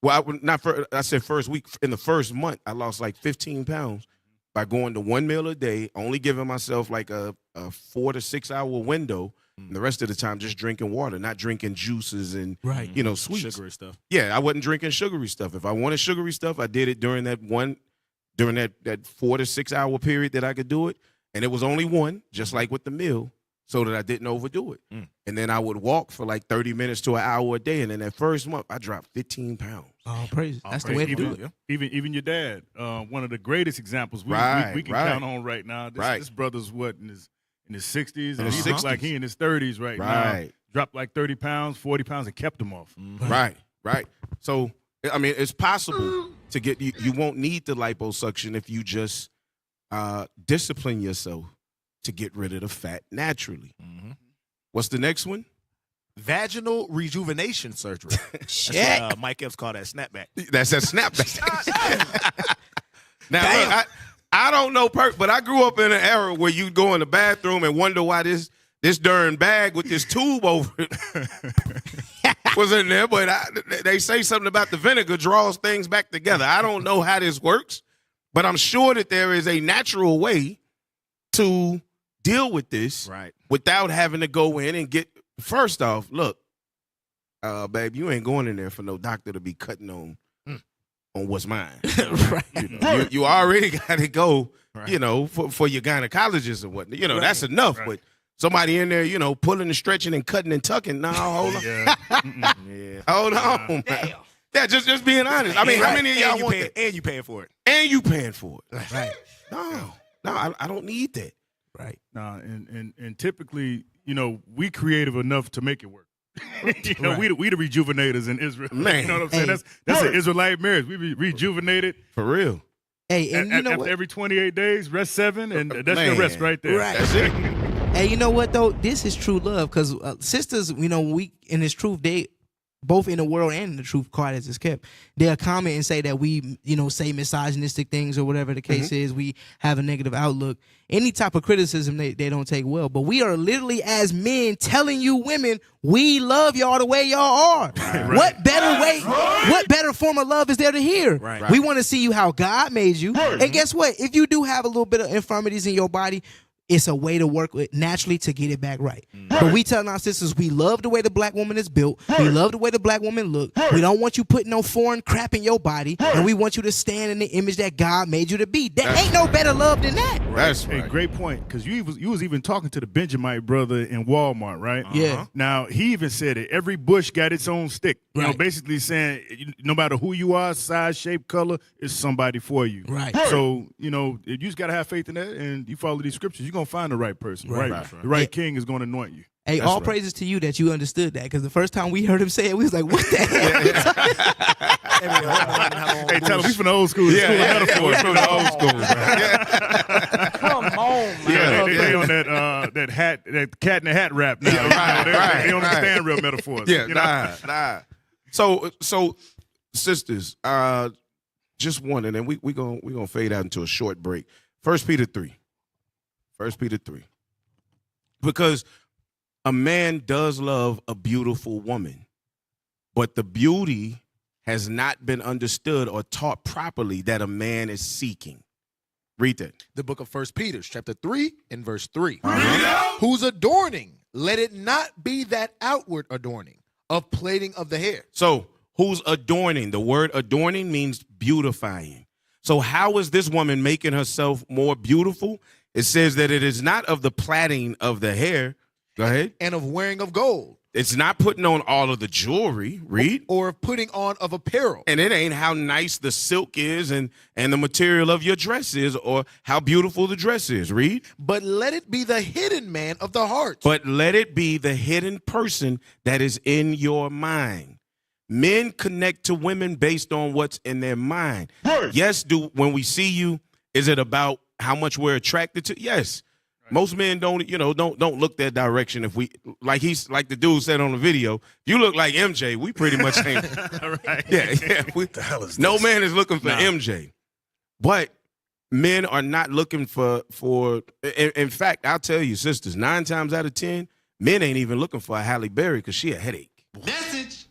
I said first week, in the first month, I lost like 15 pounds by going to 1 meal a day, only giving myself like a 4 to 6 hour window. And the rest of the time, just drinking water, not drinking juices and sweets. Sugary stuff. Yeah, I wasn't drinking sugary stuff. If I wanted sugary stuff, I did it during that 4 to 6 hour period that I could do it. And it was only one, just like with the meal, so that I didn't overdo it. And then I would walk for like 30 minutes to an hour a day. And in that first month, I dropped 15 pounds. Oh, praise. That's the way to do it. Even your dad, one of the greatest examples we can count on right now. This brother's in his 60s, and he looks like he in his 30s right now. Dropped like 30 pounds, 40 pounds, and kept them off. Right. So, I mean, it's possible to get, you won't need the liposuction if you just discipline yourself to get rid of the fat naturally. What's the next one? Vaginal rejuvenation surgery. Shit. What, Mike Epps called that snapback. That's a snapback. Now, look, I don't know but I grew up in an era where you'd go in the bathroom and wonder why this darn bag with this tube over it was in there. But they say something about the vinegar draws things back together. I don't know how this works, but I'm sure that there is a natural way to deal with this without having to go in and get. First off, look, babe, you ain't going in there for no doctor to be cutting on on what's mine. Right. You already got to go, Right. for your gynecologist and whatnot. That's enough. Right. But somebody in there, pulling and stretching and cutting and tucking. No, hold on. Yeah. Hold on. Man. Yeah, just being honest. I mean, how many of y'all want that? And you paying for it. And you paying for it. Right. No, I don't need that. Right. Nah, and typically, we creative enough to make it work. We the rejuvenators in Israel. Man. You know what I'm saying? Hey. That's an Israelite marriage. We rejuvenated. For real. Hey, and you know After what? every 28 days, rest 7, and that's Man. your rest right there. Right. That's it. Hey, you know what though? This is true love because sisters, we in this truth, they both in the world and in the truth, quiet as it's kept, they'll comment and say that we, say misogynistic things or whatever the case is. We have a negative outlook. Any type of criticism they don't take well. But we are literally as men telling you women, we love y'all the way y'all are. Right. What better way, what better form of love is there to hear? Right. We want to see you how God made you. And guess what? If you do have a little bit of infirmities in your body, it's a way to work with naturally to get it back right. But we telling our sisters we love the way the black woman is built. We love the way the black woman look. We don't want you putting no foreign crap in your body. And we want you to stand in the image that God made you to be. There ain't no better love than that. That's Hey, right. great point. Because you was even talking to the Benjamite brother in Walmart, right? Yeah. Now he even said it. Every bush got its own stick. Right. Basically saying no matter who you are, size, shape, color, it's somebody for you. Right. So you just gotta have faith in that, and you follow these scriptures, you're gonna find the right person. Right. The right king is gonna anoint you. Hey, That's all right. praises to you that you understood that, because the first time we heard him say it, we was like, what the hell? Hey, tell him we from the old school. We're from the old school, man. Come on, man. Yeah, they on that cat in the hat rap now. They don't understand real metaphors. Yeah, nah. So sisters, just one, and then we gonna fade out into a short break. 1 Peter 3. 1 Peter 3. Because a man does love a beautiful woman, but the beauty has not been understood or taught properly that a man is seeking. Read that. The book of 1 Peter, chapter 3 and verse 3. Whose adorning, let it not be that outward adorning of plaiting of the hair. So who's adorning? The word adorning means beautifying. So how is this woman making herself more beautiful? It says that it is not of the plaiting of the hair. Go ahead. And of wearing of gold. It's not putting on all of the jewelry. Read. Or of putting on of apparel. And it ain't how nice the silk is and the material of your dress is or how beautiful the dress is. Read. But let it be the hidden man of the heart. But let it be the hidden person that is in your mind. Men connect to women based on what's in their mind. Yes, when we see you, is it about how much we're attracted to? Yes. Most men don't look that direction. If we like the dude said on the video, if you look like MJ, we pretty much ain't. Right. Yeah. The hell is No this? man is looking for MJ, but men are not looking for. In fact, I'll tell you, sisters, 9 times out of 10, men ain't even looking for a Halle Berry because she a headache. Message.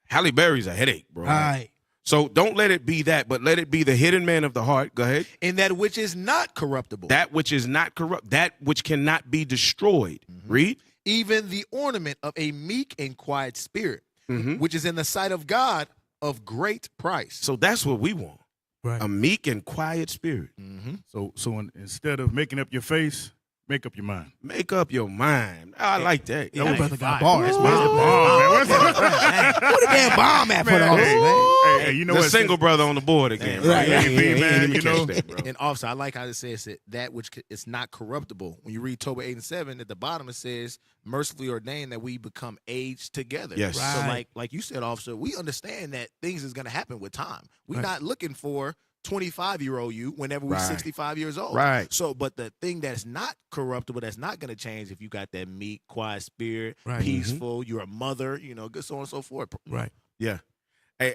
Halle Berry's a headache, bro. All right. So don't let it be that, but let it be the hidden man of the heart. Go ahead. In that which is not corruptible. That which is not corrupt, that which cannot be destroyed. Read. Even the ornament of a meek and quiet spirit, Mhm. which is in the sight of God of great price. So that's what we want. Right. A meek and quiet spirit. So instead of making up your face, make up your mind. Make up your mind. I like that. That brother got bars. Where's the bomb, man? Where's the Where the damn bomb at for those, man? Hey, you know the what? single brother on the board again. Right. He Hey, ain't man, even you know. catch that, bro. And also, I like how it says that which is not corruptible. When you read Tobit 8 and 7, at the bottom it says, mercifully ordained that we become aged together. Yes. So Right. like you said, officer, we understand that things is going to happen with time. We're not looking for 25-year-old you whenever we're Right. 65 years old. Right. So, but the thing that's not corruptible, that's not going to change if you got that meek, quiet spirit, Right. peaceful, you're a mother, good, so on and so forth. Right. Yeah. Hey,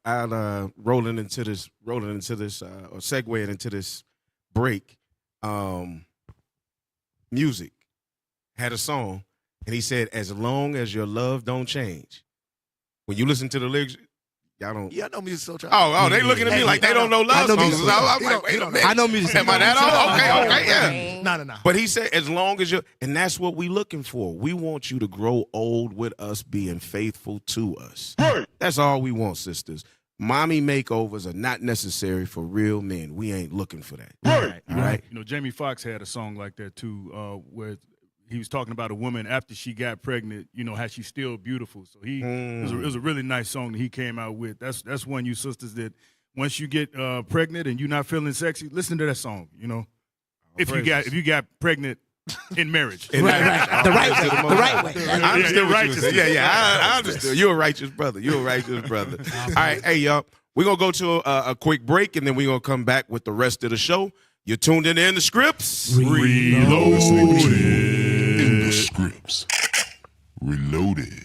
I'll rolling into this or segueing into this break. Music had a song, and he said, "As long as your love don't change." When you listen to the lyrics, y'all don't. Yeah, I know music so trash. Oh, they looking at me like they don't know love know songs. music. I'm like, wait a minute. I know music. Am I that old? Okay, yeah. No. But he said, as long as you're, and that's what we looking for. We want you to grow old with us being faithful to us. That's all we want, sisters. mommy makeovers are not necessary for real men. We ain't looking for that. Right. All right. You know, Jamie Foxx had a song like that too, where he was talking about a woman after she got pregnant, you know, how she's still beautiful. So it was a really nice song that he came out with. That's one, you sisters, that once you get pregnant and you're not feeling sexy, listen to that song, you know. If you got pregnant in marriage. Right. The right way. I understood what you were saying. Yeah, I understood. You're a righteous brother. All right, hey, y'all. We're going to go to a quick break, and then we're going to come back with the rest of the show. You're tuned in the Scripts. Reloaded. In the Scripts. Reloaded.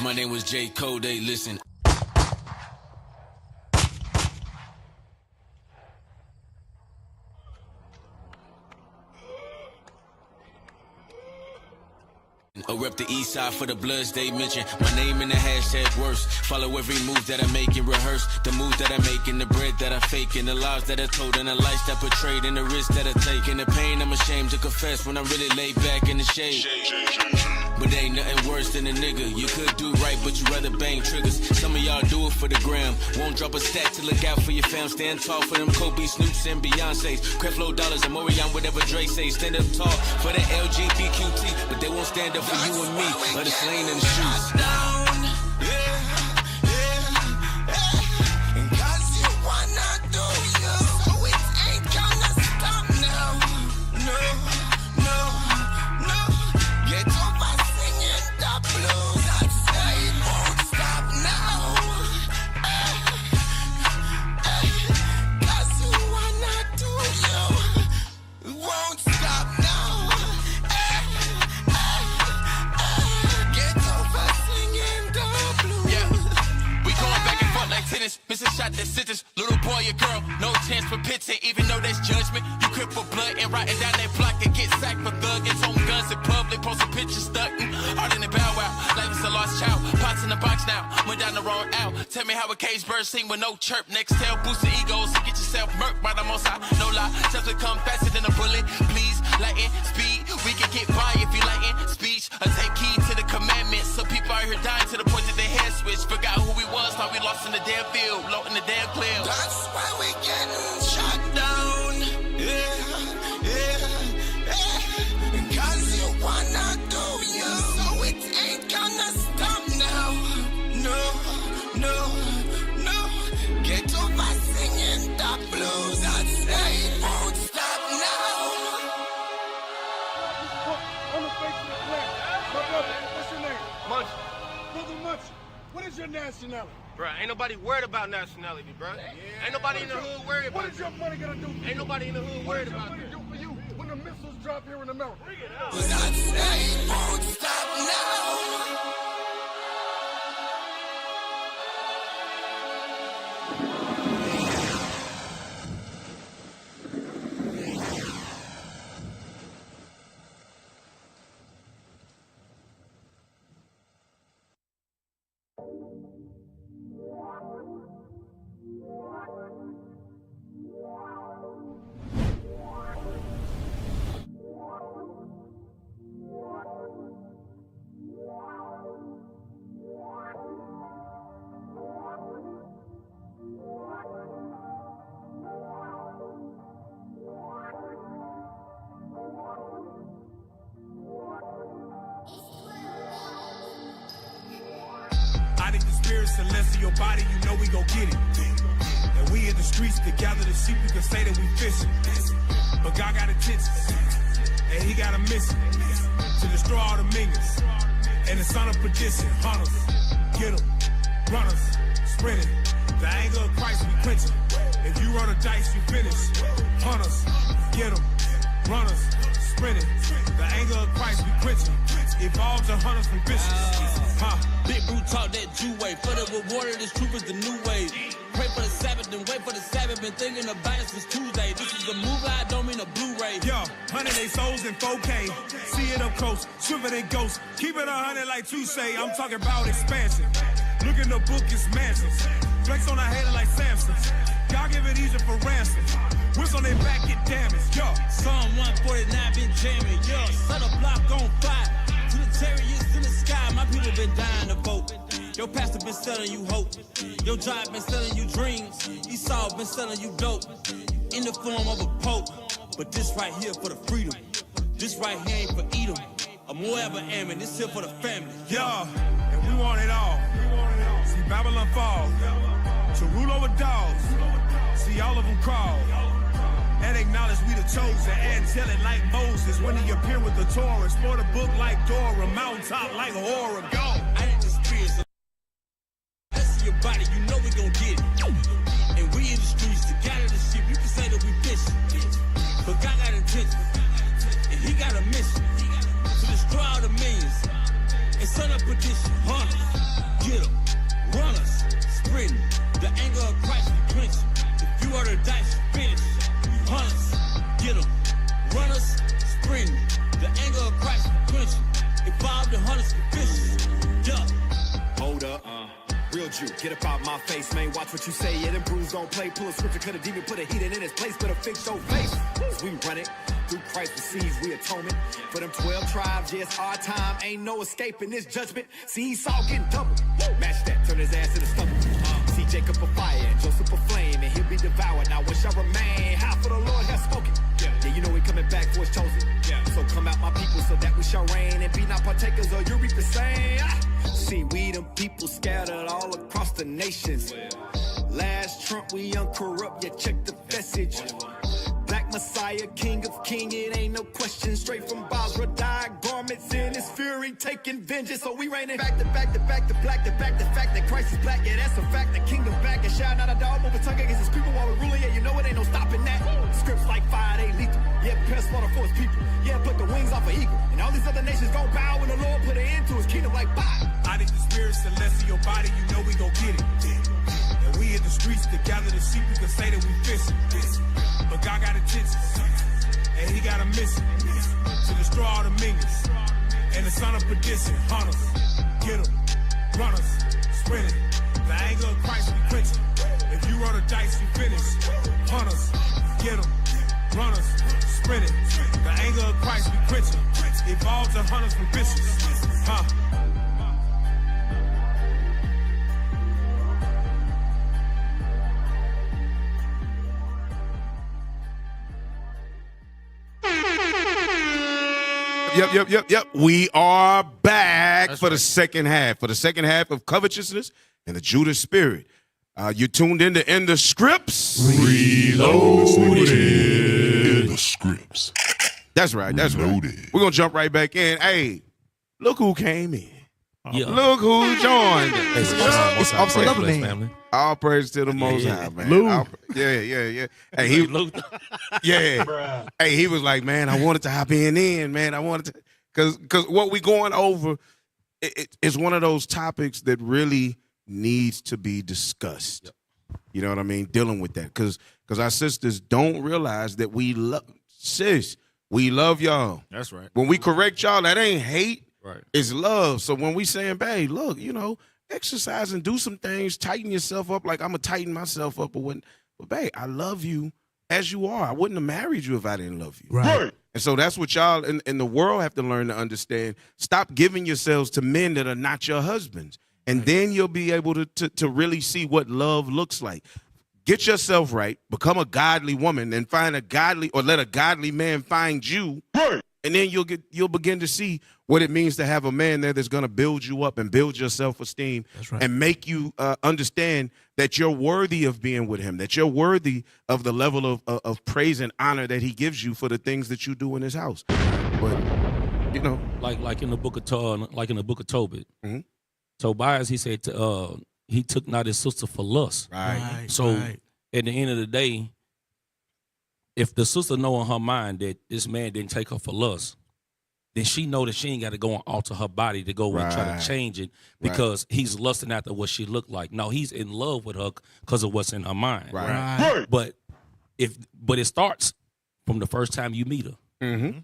My name was J. Cole, they listen. I rep the east side for the bloods they mention. My name in the hashtag worse. Follow every move that I make and rehearse. The moves that I make and the bread that I fake. And the lies that I told and the lights that portrayed. And the risk that I take. And the pain I'm ashamed to confess when I'm really laid back in the shade. But ain't nothing worse than a nigga. You could do right, but you rather bang triggers. Some of y'all do it for the gram. Won't drop a stack to look out for your fam. Stand tall for them Kobe, Snoops, and Beyonce's. Creflo dollars and Morion, whatever Dre say. Stand up tall for the LGBTQT. But they won't stand up for you and me. Or the slain in the streets. Missing shot that sentence, little boy or girl, no chance for pitching, even though there's judgment. You crip for blood and writing down that block and get sacked for thugging. Own guns in public, posting pictures stunting. Hard in the bow wow, like it's a lost child. Pots in the box now, went down the wrong out. Tell me how a cage bird sing with no chirp. Next tail, boost the egos, get yourself murked by the most high. No lie, something come faster than a bullet. Please, lighten speed, we can get by if you lighten speech. Or take heed to the commandments. Some people out here dying to the point that their head switch. Forgot who we was, thought we lost in the damn field. Low in the damn clear. That's why we getting shot down. Cause you wanna do you. So it ain't gonna stop now. No. Get over singing the blues. I say it won't stop now. On the face of the planet. My brother, what's your name? Munch. Brother Munch, what is your nationality? Bruh, ain't nobody worried about nationality, bruh. Yeah. Ain't nobody in the hood worried about it. What is your money gonna do for you? Ain't nobody in the hood worried about that. What is your money do for you when the missiles drop here in America? Bring it out. But I say it won't stop now. I need the spirit celestial body, you know we gon' get it. And We in the streets to gather the sheep, you can say that we fishing. But God got intentions, and he got a mission to destroy all the minions. And the son of perdition, hunters, get them, runners, sprinting. The anger of Christ we quenching. If you roll the dice, you finish. Hunters, get them, runners, sprinting. The anger of Christ we quenching. Evolve to hunters from vicious. Big Brew talk that Jew way. For the reward of this truth is the new way. Pray for the Sabbath and wait for the Sabbath. Been thinking about it since Tuesday. This is a movie, I don't mean a Blu-ray. Yo, 100 they souls in 4K. See it up close, swivel than ghosts. Keep it 100 like you say. I'm talking about expansion. Look in the book, it's mansions. Flex on a hater like Samson. God give it easier for ransom. Whips on their back get damaged. Yo, Psalm 149 been jamming. Yo, set a block on fire. To the chariots in the sky, my people been dying to vote. Your pastor been selling you hope. Your job been selling you dreams. Esau been selling you dope. In the form of a pope. But this right here for the freedom. This right here ain't for Edom. A Moab or Ammon, this here for the family. Yo, and we want it all. See Babylon fall. To rule over dogs. See all of them crawl. And acknowledge we the chosen. Angelic like Moses. When he appear with the Torah. Explore the book like Dora. Mountaintop like horror. Go. I ain't experienced a see your body, you know we gon' get it. And we in the streets to gather the sheep. You can say that we fishing. But God got intentions. And he got a mission. To destroy all the millions. And son of perdition. Hunters. Get them. Runners. Sprinting. The anger of Christ we quenching. If you are the dice, you finish. Hunters, get them. Runners, sprinting. The anger of Christ we quenching. Evolve the hunters for fishes. Yeah. Hold up. Real Jew, get up out my face, man. Watch what you say. Yeah, them brews don't play. Pull a scripture, cut a demon, put a heat in his place. Better fix your face. We run it. Through Christ receives we atonement. For them 12 tribes, yes, our time. Ain't no escaping this judgment. See Esau getting double. Match that, turn his ass to the stubble. See Jacob a fire and Joseph a flame, and he'll be devoured. Now what shall remain? How for the Lord has spoken. Yeah, you know we coming back for his chosen. So come out my people so that we shall reign and be not partakers or you reap the same. See, we them people scattered all across the nations. Last Trump, we uncorrupt, yeah, check the message. Black Messiah, King of King, it ain't no question. Straight from Basra, dyed garments in his fury, taking vengeance. So we reigning back to back to back to black to back. The fact that Christ is black, yeah, that's a fact. The kingdom back and shout out a dog over tongue against his people while we're ruling. Yeah, you know it ain't no stopping that. Scripts like fire, they lethal. Yeah, prepare slaughter for his people. Yeah, put the wings off an eagle. And all these other nations gon' bow when the Lord put an end to his kingdom like bye. I need the spirit celestial body, you know we gon' get it. And we in the streets to gather the sheep, you can say that we fishing. But God got intentions, and he got a mission to destroy all the minions. And the son of perdition, hunters, get them, runners, sprinting. The anger of Christ we quenching. If you roll the dice, you finish. Hunters, get them, runners, sprinting. The anger of Christ we quenching. Evolve to hunters from vicious. Yep. We are back for the second half. For the second half of Covetousness and the Judas Spirit. You tuned in to In the Scripts. Reloaded. In the Scripts. That's right. We're going to jump right back in. Hey, look who came in. Yeah. Look who joined us. It's Officer Loverman. Family. All praise to the Most High, man. Yeah. Hey, Hey, he was like, man, I wanted to hop in, man. I wanted to, because what we going over, it's one of those topics that really needs to be discussed. Yep. You know what I mean? Dealing with that, because our sisters don't realize that we love y'all. That's right. When we correct y'all, that ain't hate. Right. It's love. So when we saying, babe, look, exercise and do some things, tighten yourself up like I'm going to tighten myself up. But babe, I love you as you are. I wouldn't have married you if I didn't love you. Right. And so that's what y'all in the world have to learn to understand. Stop giving yourselves to men that are not your husbands. And then you'll be able to really see what love looks like. Get yourself right, become a godly woman, and find a godly, or let a godly man find you. Right. And then you'll begin to see what it means to have a man there that's going to build you up and build your self-esteem and make you understand that you're worthy of being with him, that you're worthy of the level of praise and honor that he gives you for the things that you do in his house. But you know, like in the book of Tobit, mm-hmm. Tobias, he said he took not his sister for lust. Right. So at the end of the day, if the sister know in her mind that this man didn't take her for lust, then she know that she ain't got to go and alter her body to go and try to change it because he's lusting after what she looked like. No, he's in love with her because of what's in her mind. Right. But it starts from the first time you meet her. Mm-hmm.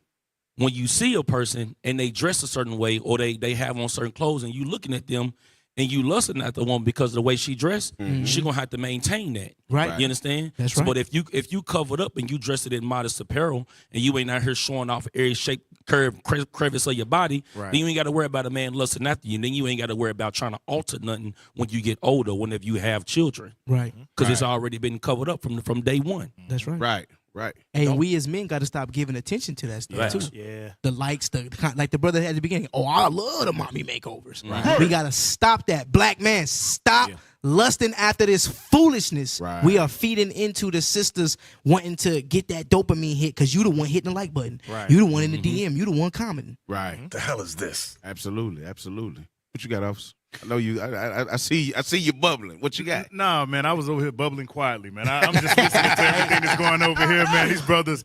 When you see a person and they dress a certain way or they have on certain clothes and you looking at them and you lusting at the woman because of the way she dressed, she gonna have to maintain that. Right. You understand? That's right. But if you covered up and you dress it in modest apparel and you ain't out here showing off every shape, curve, crevice of your body, then you ain't got to worry about a man lusting after you. Then you ain't got to worry about trying to alter nothing when you get older, whenever you have children. Right. Because it's already been covered up from day one. That's right. Right. And we as men got to stop giving attention to that stuff too. Yeah. The likes, like the brother at the beginning. Oh, I love the mommy makeovers. Right. We got to stop that. Black man, stop lusting after this foolishness. Right. We are feeding into the sisters wanting to get that dopamine hit because you the one hitting the like button. Right. You the one in the DM. You the one commenting. Right. The hell is this? Absolutely. What you got, officer? I know you. I see you bubbling. What you got? Nah, man, I was over here bubbling quietly, man. I'm just listening to everything that's going over here, man. These brothers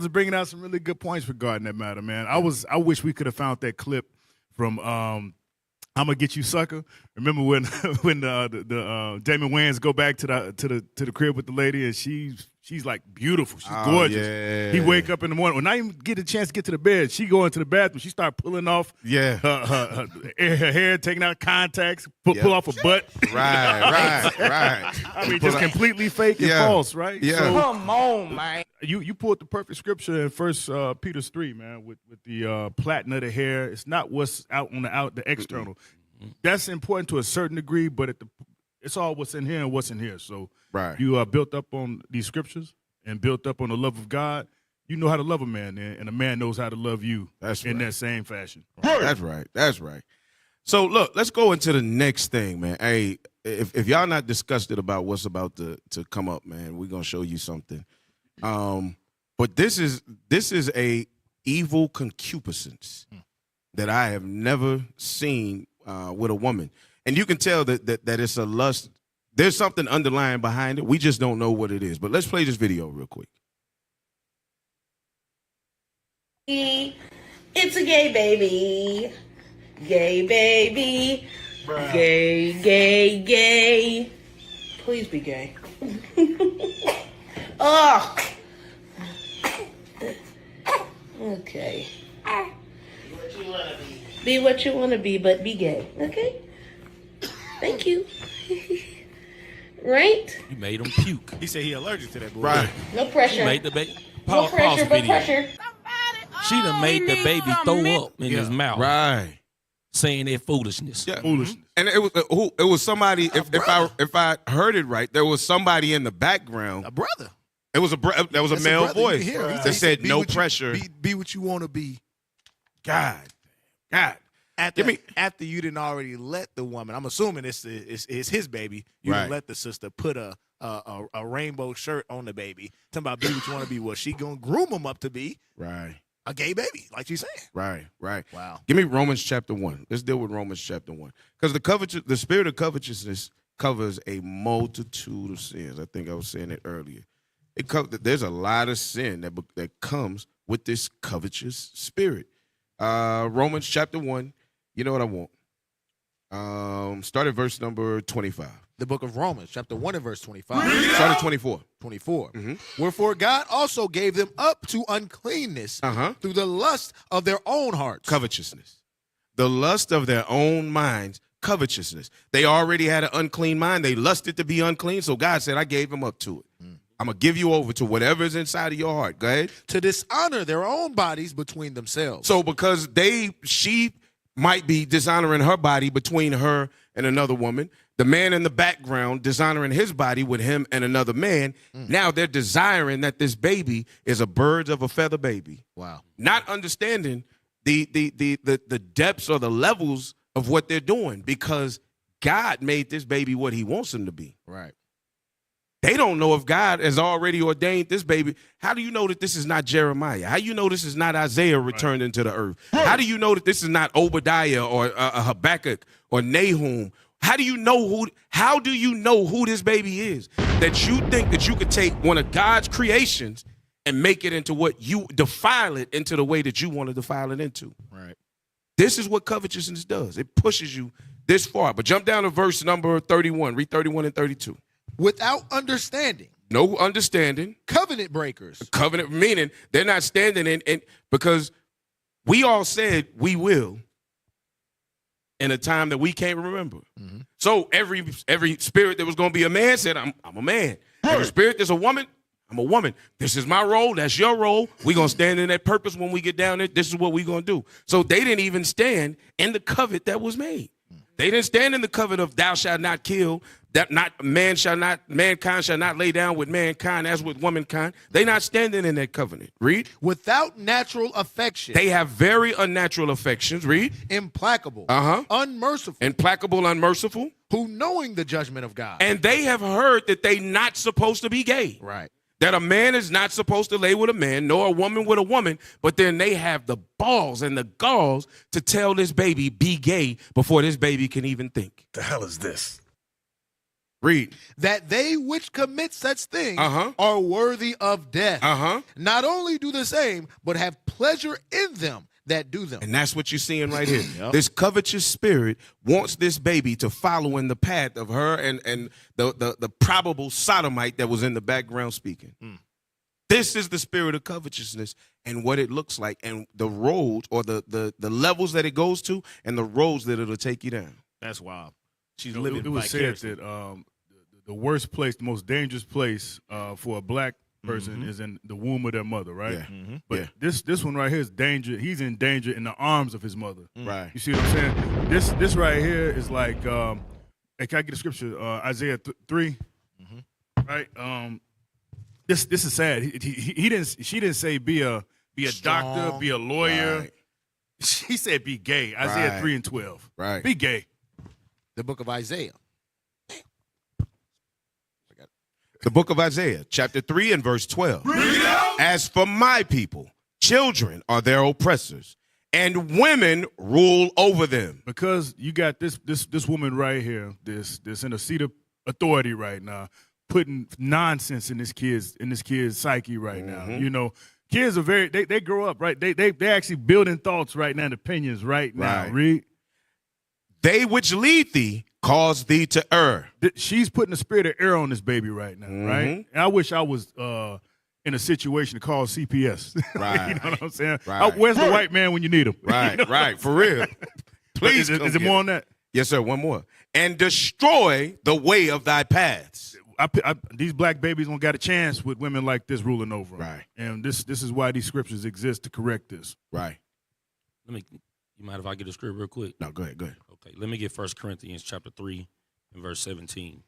bringing out some really good points regarding that matter, man. I wish we could have found that clip from I'm Gonna Get You Sucker. Remember when the Damon Wayans go back to the crib with the lady and she's like beautiful, she's gorgeous. Yeah. He wake up in the morning, when I even get a chance to get to the bed, she go into the bathroom, she start pulling off her hair, taking out contacts, pull off her butt. Right. I mean, just completely fake and false, right? Yeah. So, Come on, man. You pulled the perfect scripture in 1 Peter 3, man, with the plaiting of the hair. It's not what's out on the external. That's important to a certain degree, but it's all what's in here and what's in here. So you are built up on these scriptures and built up on the love of God. You know how to love a man, and a man knows how to love you in that same fashion. That's right. So look, let's go into the next thing, man. Hey, if y'all not disgusted about what's about to come up, man, we're gonna show you something. But this is a evil concupiscence that I have never seen with a woman. And you can tell that it's a lust. There's something underlying behind it. We just don't know what it is. But let's play this video real quick. It's a gay baby. Gay baby. Bruh. Gay. Please be gay. Ugh. Okay. Be what you want to be, but be gay. Okay? Thank you. Right? You made him puke. He said he allergic to that boy. Right. No pressure. You made the baby. No pressure, but pressure. She done made the baby throw up in his mouth. Right. Saying that foolishness. Yeah. Foolishness. And it was somebody, if I heard it right, there was somebody in the background. A brother. It was there was a male voice that said no pressure. Be what you want to be. God. After you didn't already let the woman, I'm assuming it's his baby, you didn't let the sister put a rainbow shirt on the baby. Talking about be what you want to be. Well, she gonna groom him up to be a gay baby, like she's saying. Right. Wow. Give me Romans chapter 1. Let's deal with Romans chapter 1. Because the spirit of covetousness covers a multitude of sins. I think I was saying it earlier. There's a lot of sin that comes with this covetous spirit. Romans chapter 1. You know what I want? Start at verse number 25. The book of Romans, chapter 1 and verse 25. Start at 24. 24. Wherefore God also gave them up to uncleanness through the lust of their own hearts. Covetousness. The lust of their own minds. Covetousness. They already had an unclean mind. They lusted to be unclean. So God said, I gave them up to it. I'm going to give you over to whatever is inside of your heart. Go ahead. To dishonor their own bodies between themselves. So because she might be dishonoring her body between her and another woman, the man in the background dishonoring his body with him and another man. Now they're desiring that this baby is a bird of a feather baby. Wow. Not understanding the depths or the levels of what they're doing, because God made this baby what he wants him to be. Right. They don't know if God has already ordained this baby. How do you know that this is not Jeremiah? How do you know this is not Isaiah returned into the earth? How do you know that this is not Obadiah or Habakkuk or Nahum? How do you know who this baby is? That you think that you could take one of God's creations and make it into what you defile it into the way that you want to defile it into. Right. This is what covetousness does. It pushes you this far. But jump down to verse number 31. Read 31 and 32. Without understanding. No understanding. Covenant breakers. Covenant, meaning they're not standing in because we all said we will in a time that we can't remember. Mm-hmm. So every spirit that was going to be a man said, I'm a man. Every spirit that's a woman, I'm a woman. This is my role. That's your role. We're going to stand in that purpose when we get down there. This is what we're going to do. So they didn't even stand in the covenant that was made. They didn't stand in the covenant of thou shalt not kill, that mankind shall not lay down with mankind as with womankind. They not standing in that covenant. Read. Without natural affection. They have very unnatural affections. Read. Implacable. Unmerciful. Implacable, unmerciful. Who knowing the judgment of God. And they have heard that they not supposed to be gay. Right. That a man is not supposed to lay with a man, nor a woman with a woman, but then they have the balls and the galls to tell this baby be gay before this baby can even think. The hell is this? Read. That they which commit such things are worthy of death. Not only do the same, but have pleasure in them that do them. And that's what you're seeing right here. This covetous spirit wants this baby to follow in the path of her and the probable sodomite that was in the background speaking. This is the spirit of covetousness and what it looks like and the road or the levels that it goes to and the roads that it'll take you down. That's wild. She's You know, living it was said vicariously. that the worst place, the most dangerous place for a black person is in the womb of their mother, right? Yeah. But this one right here is danger. He's in danger in the arms of his mother. Right. You see what I'm saying? This right here is like, hey, can I get a scripture? Isaiah 3. Right. This is sad. He didn't. She didn't say be a doctor, be a lawyer. Right. She said be gay. Isaiah 3 and 12. Right. Be gay. The book of Isaiah. The book of Isaiah, chapter 3 and verse 12. As for my people, children are their oppressors, and women rule over them. Because you got this woman right here, this in a seat of authority right now, putting nonsense in this kid's psyche right now. You know, kids are they grow up, right? They actually building thoughts right now and opinions right now. Right. Read. They which lead thee cause thee to err. She's putting the spirit of error on this baby right now, right? And I wish I was in a situation to call CPS. Right. You know what I'm saying? Right. Where's the white man when you need him? Right, You know? right, for real. Please Is it more on that? Yes, sir, one more. And destroy the way of thy paths. These black babies don't got a chance with women like this ruling over them. Right. And this is why these scriptures exist to correct this. Right. You mind if I get a script real quick? No, go ahead. Okay, let me get 1 Corinthians chapter 3 and verse 17.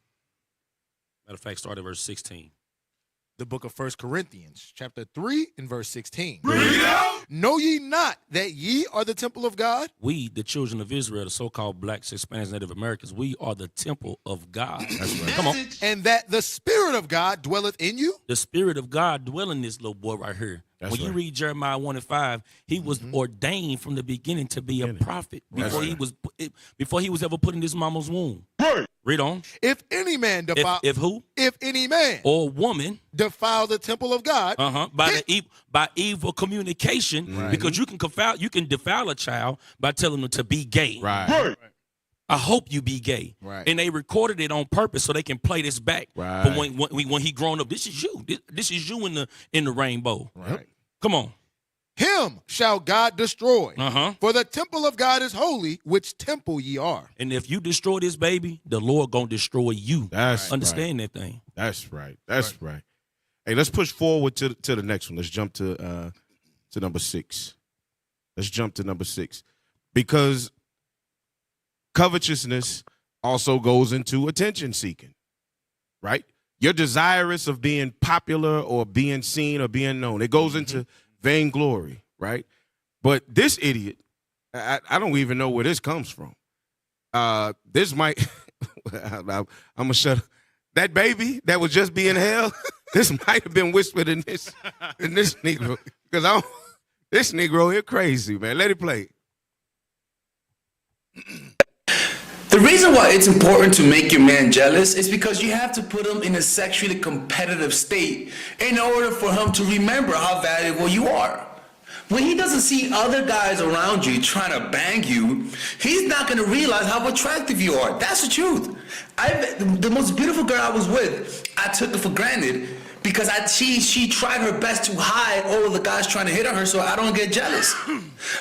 Matter of fact, start at verse 16. The book of 1 Corinthians, chapter 3 and verse 16. Know ye not that ye are the temple of God? We, the children of Israel, the so-called blacks, Hispanics, Native Americans, we are the temple of God. That's right. Come on. And that the Spirit of God dwelleth in you? The Spirit of God dwell in this little boy right here. That's when you right. read Jeremiah 1 and 5, he was ordained from the beginning to be a prophet before he was ever put in his mama's womb. Read on. If any man defile, if who? If any man or woman defile the temple of God, by evil communication, because you can defile a child by telling them to be gay. Right. I hope you be gay. Right. And they recorded it on purpose so they can play this back. Right. But when he grown up, this is you. This is you in the rainbow. Right. Come on. Him shall God destroy. Uh-huh. For the temple of God is holy, which temple ye are. And if you destroy this baby, the Lord gonna destroy you. That's Understand that thing. That's right. That's right. Hey, let's push forward to the next one. Let's jump to number 6. Let's jump to number 6. Because covetousness also goes into attention seeking, right? You're desirous of being popular or being seen or being known. It goes into vainglory, right? But this idiot, I don't even know where this comes from. This might, I'm gonna shut up. That baby that was just being held, this might have been whispered in this Negro. Because this Negro here crazy, man. Let it play. The reason why it's important to make your man jealous is because you have to put him in a sexually competitive state in order for him to remember how valuable you are. When he doesn't see other guys around you trying to bang you, he's not going to realize how attractive you are. That's the truth. The most beautiful girl I was with, I took her for granted because she tried her best to hide all of the guys trying to hit on her so I don't get jealous.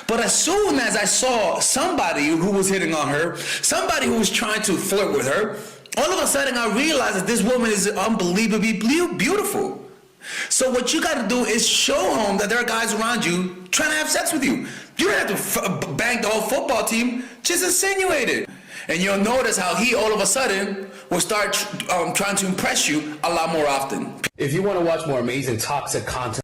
But as soon as I saw somebody who was hitting on her, somebody who was trying to flirt with her, all of a sudden I realized that this woman is unbelievably beautiful. So what you got to do is show him that there are guys around you trying to have sex with you. You don't have to bang the whole football team, just insinuate it. And you'll notice how he all of a sudden will start trying to impress you a lot more often. If you want to watch more amazing toxic content,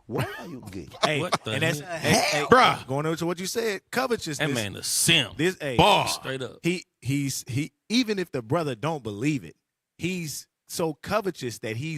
Why are you gay? Hey, What the and that's hell? bruh. Going over to what you said, covetousness. That man a simp. This Bar. Straight up. He even if the brother don't believe it, he's so covetous that he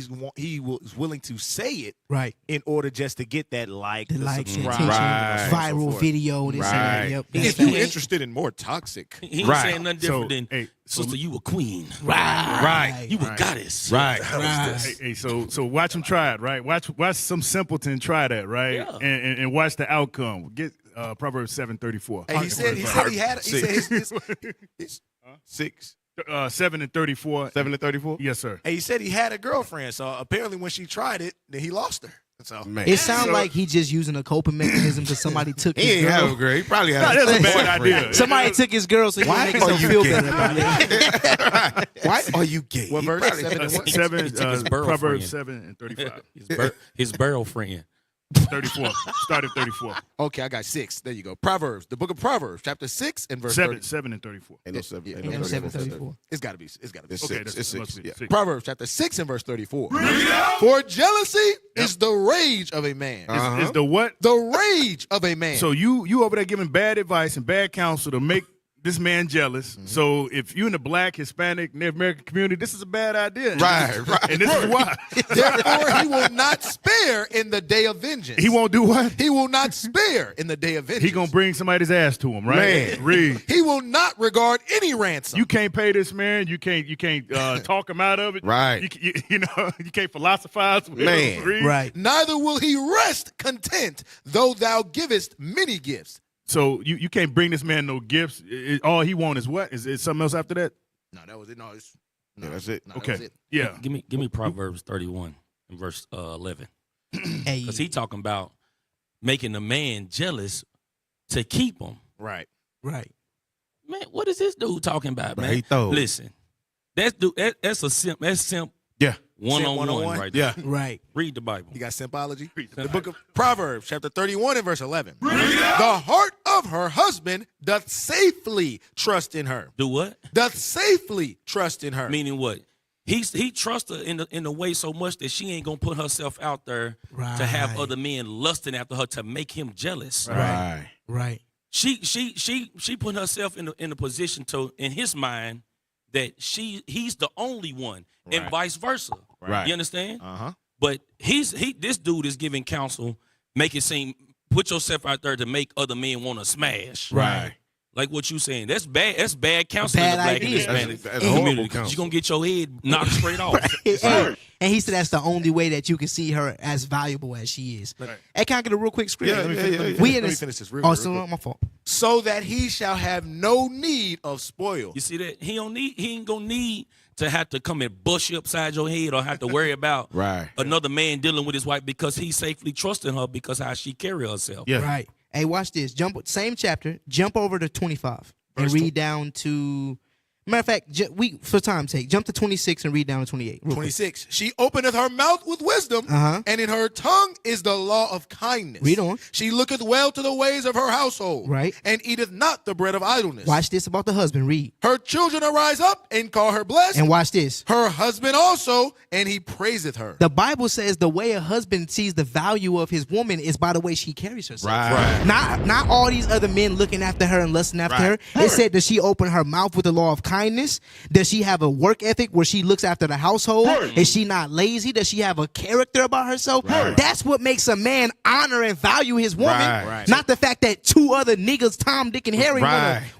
was willing to say it right in order just to get that like, the likes, subscribe, attention, and so viral forth. video, this and that. Yep, If that's you're facts. interested in more toxic, He ain't saying nothing different than, sister, you a queen. Right. You a goddess. Right. Right. Hey, so watch them try it, right? Watch some simpleton try that, right? Yeah. And watch the outcome. Get Proverbs 7:34. Hey, he said he had his 6. 7 and 34. 7 and 34? Yes, sir. Hey, he said he had a girlfriend, so apparently when she tried it, then he lost her. So It sounds like he's just using a coping mechanism because somebody took He his ain't girl. have a girl. He probably had That's a bad boyfriend. idea. Somebody took his girl so he Why can make are himself you feel gay? better about it. Why are you gay? What He verse? probably- 7 and what? Seven, He took his Proverbs girlfriend. 7 and 35. His barrel friend. 34. Start at 34. Okay, I got 6. There you go. Proverbs, the book of Proverbs, chapter 6 and verse 7, 30. 7 and 34. Ain't no 7. Yeah, Ain't no And 34. 7:34. It's got to be. It's got to be. It's Okay, 6. that's It's must 6. be Yeah. 6. Proverbs chapter 6 and verse 34. For jealousy is the rage of a man. Is the what? The rage of a man. So you over there giving bad advice and bad counsel to make this man jealous. So if you in the Black, Hispanic, Native American community, this is a bad idea. Right. And this is why. Therefore, he will not spare in the day of vengeance. He won't do what? He will not spare in the day of vengeance. He gonna bring somebody's ass to him, right? Man. Read. He will not regard any ransom. You can't pay this man. You can't talk him out of it. Right. You can't philosophize with Man. him. Read. Right. Neither will he rest content, though thou givest many gifts. So you can't bring this man no gifts. All he want is what? Is it something else after that? No, that was it. No, it's Yeah, that's it. no, that Okay. was it. Yeah. Give me Proverbs 31 and verse 11. Hey. Because he talking about making a man jealous to keep him. Right. Right. Man, what is this dude talking about, But man? he throw. Listen, that's a simp. That's simp Yeah. one-on-one one-on-one? right there. Yeah. Right. Read the Bible. You got symbology? The book of Proverbs, chapter 31 and verse 11. The heart of her husband doth safely trust in her. Do what? Doth safely trust in her. Meaning what? He trusts her in the way so much that she ain't gonna put herself out there to have Right. other men lusting after her to make him jealous. Right. Right. She put herself in a position to, in his mind, that he's the only one, and Right. vice versa. Right. You understand? Uh-huh. But this dude is giving counsel, make it seem, put yourself out there to make other men want to smash. Right. Like what you saying. That's bad. That's bad counsel in Bad the Black and idea. Hispanic That's horrible community. 'Cause counsel. you're gonna get your head knocked straight off. Hey, and he said that's the only way that you can see her as valuable as she is. Right. Hey, can I get a real quick script? Yeah, Let me yeah, finish- yeah, yeah. We Let in me this. finish this real Oh, quick, so real quick. my fault. So that he shall have no need of spoil. You see that? He ain't gonna need to have to come and bust you upside your head or have to worry about Right. another man dealing with his wife because he's safely trusting her because how she carry herself. Yeah. Right. Hey, watch this. Same chapter. Jump over to 25 and read down to Matter of fact, for time's sake, jump to 26 and read down to 28. 26. She openeth her mouth with wisdom, and in her tongue is the law of kindness. Read on. She looketh well to the ways of her household, right, and eateth not the bread of idleness. Watch this about the husband. Read. Her children arise up and call her blessed. And watch this. Her husband also, and he praiseth her. The Bible says the way a husband sees the value of his woman is by the way she carries herself. Right. Not all these other men looking after her and lusting after her. It said, does she open her mouth with the law of kindness? Does she have a work ethic where she looks after the household? Is she not lazy? Does she have a character about herself? That's what makes a man honor and value his woman. Not the fact that two other niggas, Tom, Dick, and Harry,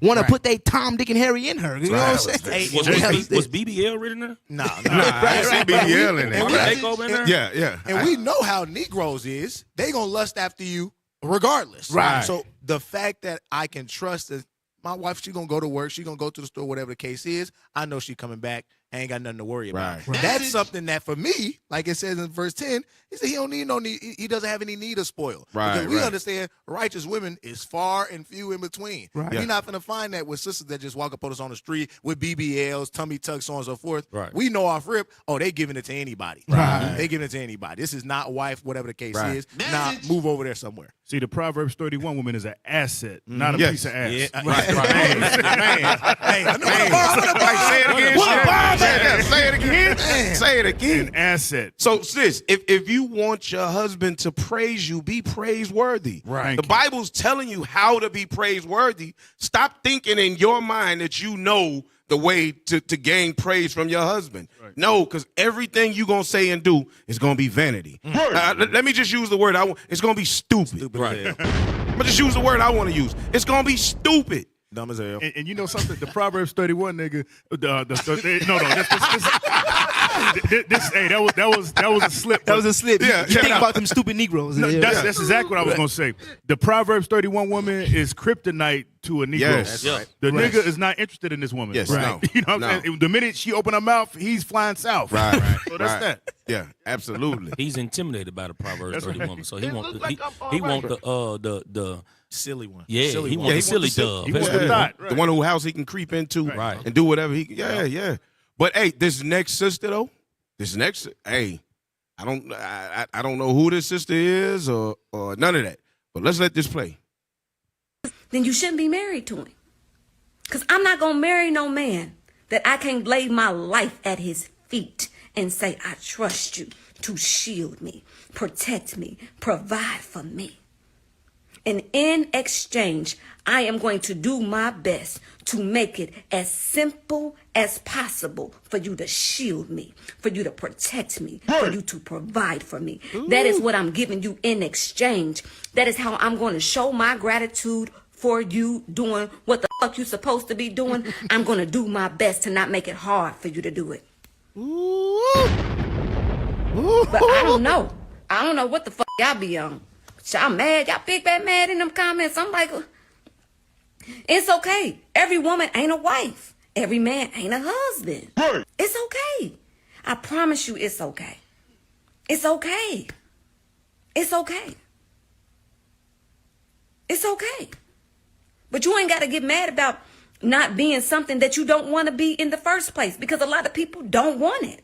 want to put their Tom, Dick, and Harry in her. You know what I'm saying? Was BBL written there? Nah. I see BBL in there. Takeover in there? Yeah. And we know how Negroes is. They gonna lust after you regardless. Right. So the fact that I can trust that my wife, she gonna go to work, she gonna go to the store, whatever the case is, I know she coming back. I ain't got nothing to worry about. That's something that for me, like it says in verse 10, he said he don't need no need, he doesn't have any need of spoil. Because we understand righteous women is far and few in between. We're not gonna find that with sisters that just walk up on us on the street with BBLs, tummy tucks, so on and so forth. We know off rip, they giving it to anybody. They giving it to anybody. This is not wife, whatever the case is. Nah, move over there somewhere. See, the Proverbs 31 woman is an asset, not a piece of ass. Yeah. Say it again. Say it again. Say it again. An asset. So, sis, if you want your husband to praise you, be praiseworthy. The Bible's telling you how to be praiseworthy. Stop thinking in your mind that you know the way to gain praise from your husband. No, because everything you're going to say and do is going to be vanity. Let me just use the word I want. It's going to be stupid. I'm going to just use the word I want to use. It's going to be stupid. Dumb as hell. And you know something? The Proverbs 31 nigga. That was a slip. That was a slip. Yeah, you think about them stupid Negroes. No, that's exactly what I was gonna say. The Proverbs 31 woman is kryptonite to a Negro. Yes. The nigga is not interested in this woman. Yes, no. You know what I'm saying? The minute she open her mouth, he's flying south. So that's that. Yeah, absolutely. He's intimidated by the Proverbs 31 woman, so he want the silly one. Yeah, silly he one. wants the silly dove. He wants the thought. The one who house he can creep into and do whatever he. Yeah. But hey, this next sister though, I don't know who this sister is or none of that. But let's let this play. Then you shouldn't be married to him. Because I'm not going to marry no man that I can't lay my life at his feet and say, I trust you to shield me, protect me, provide for me. And in exchange, I am going to do my best to make it as simple as possible for you to shield me, for you to protect me, for you to provide for me. That is what I'm giving you in exchange. That is how I'm going to show my gratitude for you doing what the fuck you supposed to be doing. I'm going to do my best to not make it hard for you to do it. But I don't know. I don't know what the fuck y'all be on. Y'all mad? Y'all big bad mad in them comments? I'm like, it's okay. Every woman ain't a wife. Every man ain't a husband. It's okay. I promise you it's okay. It's okay. It's okay. It's okay. But you ain't got to get mad about not being something that you don't want to be in the first place, because a lot of people don't want it.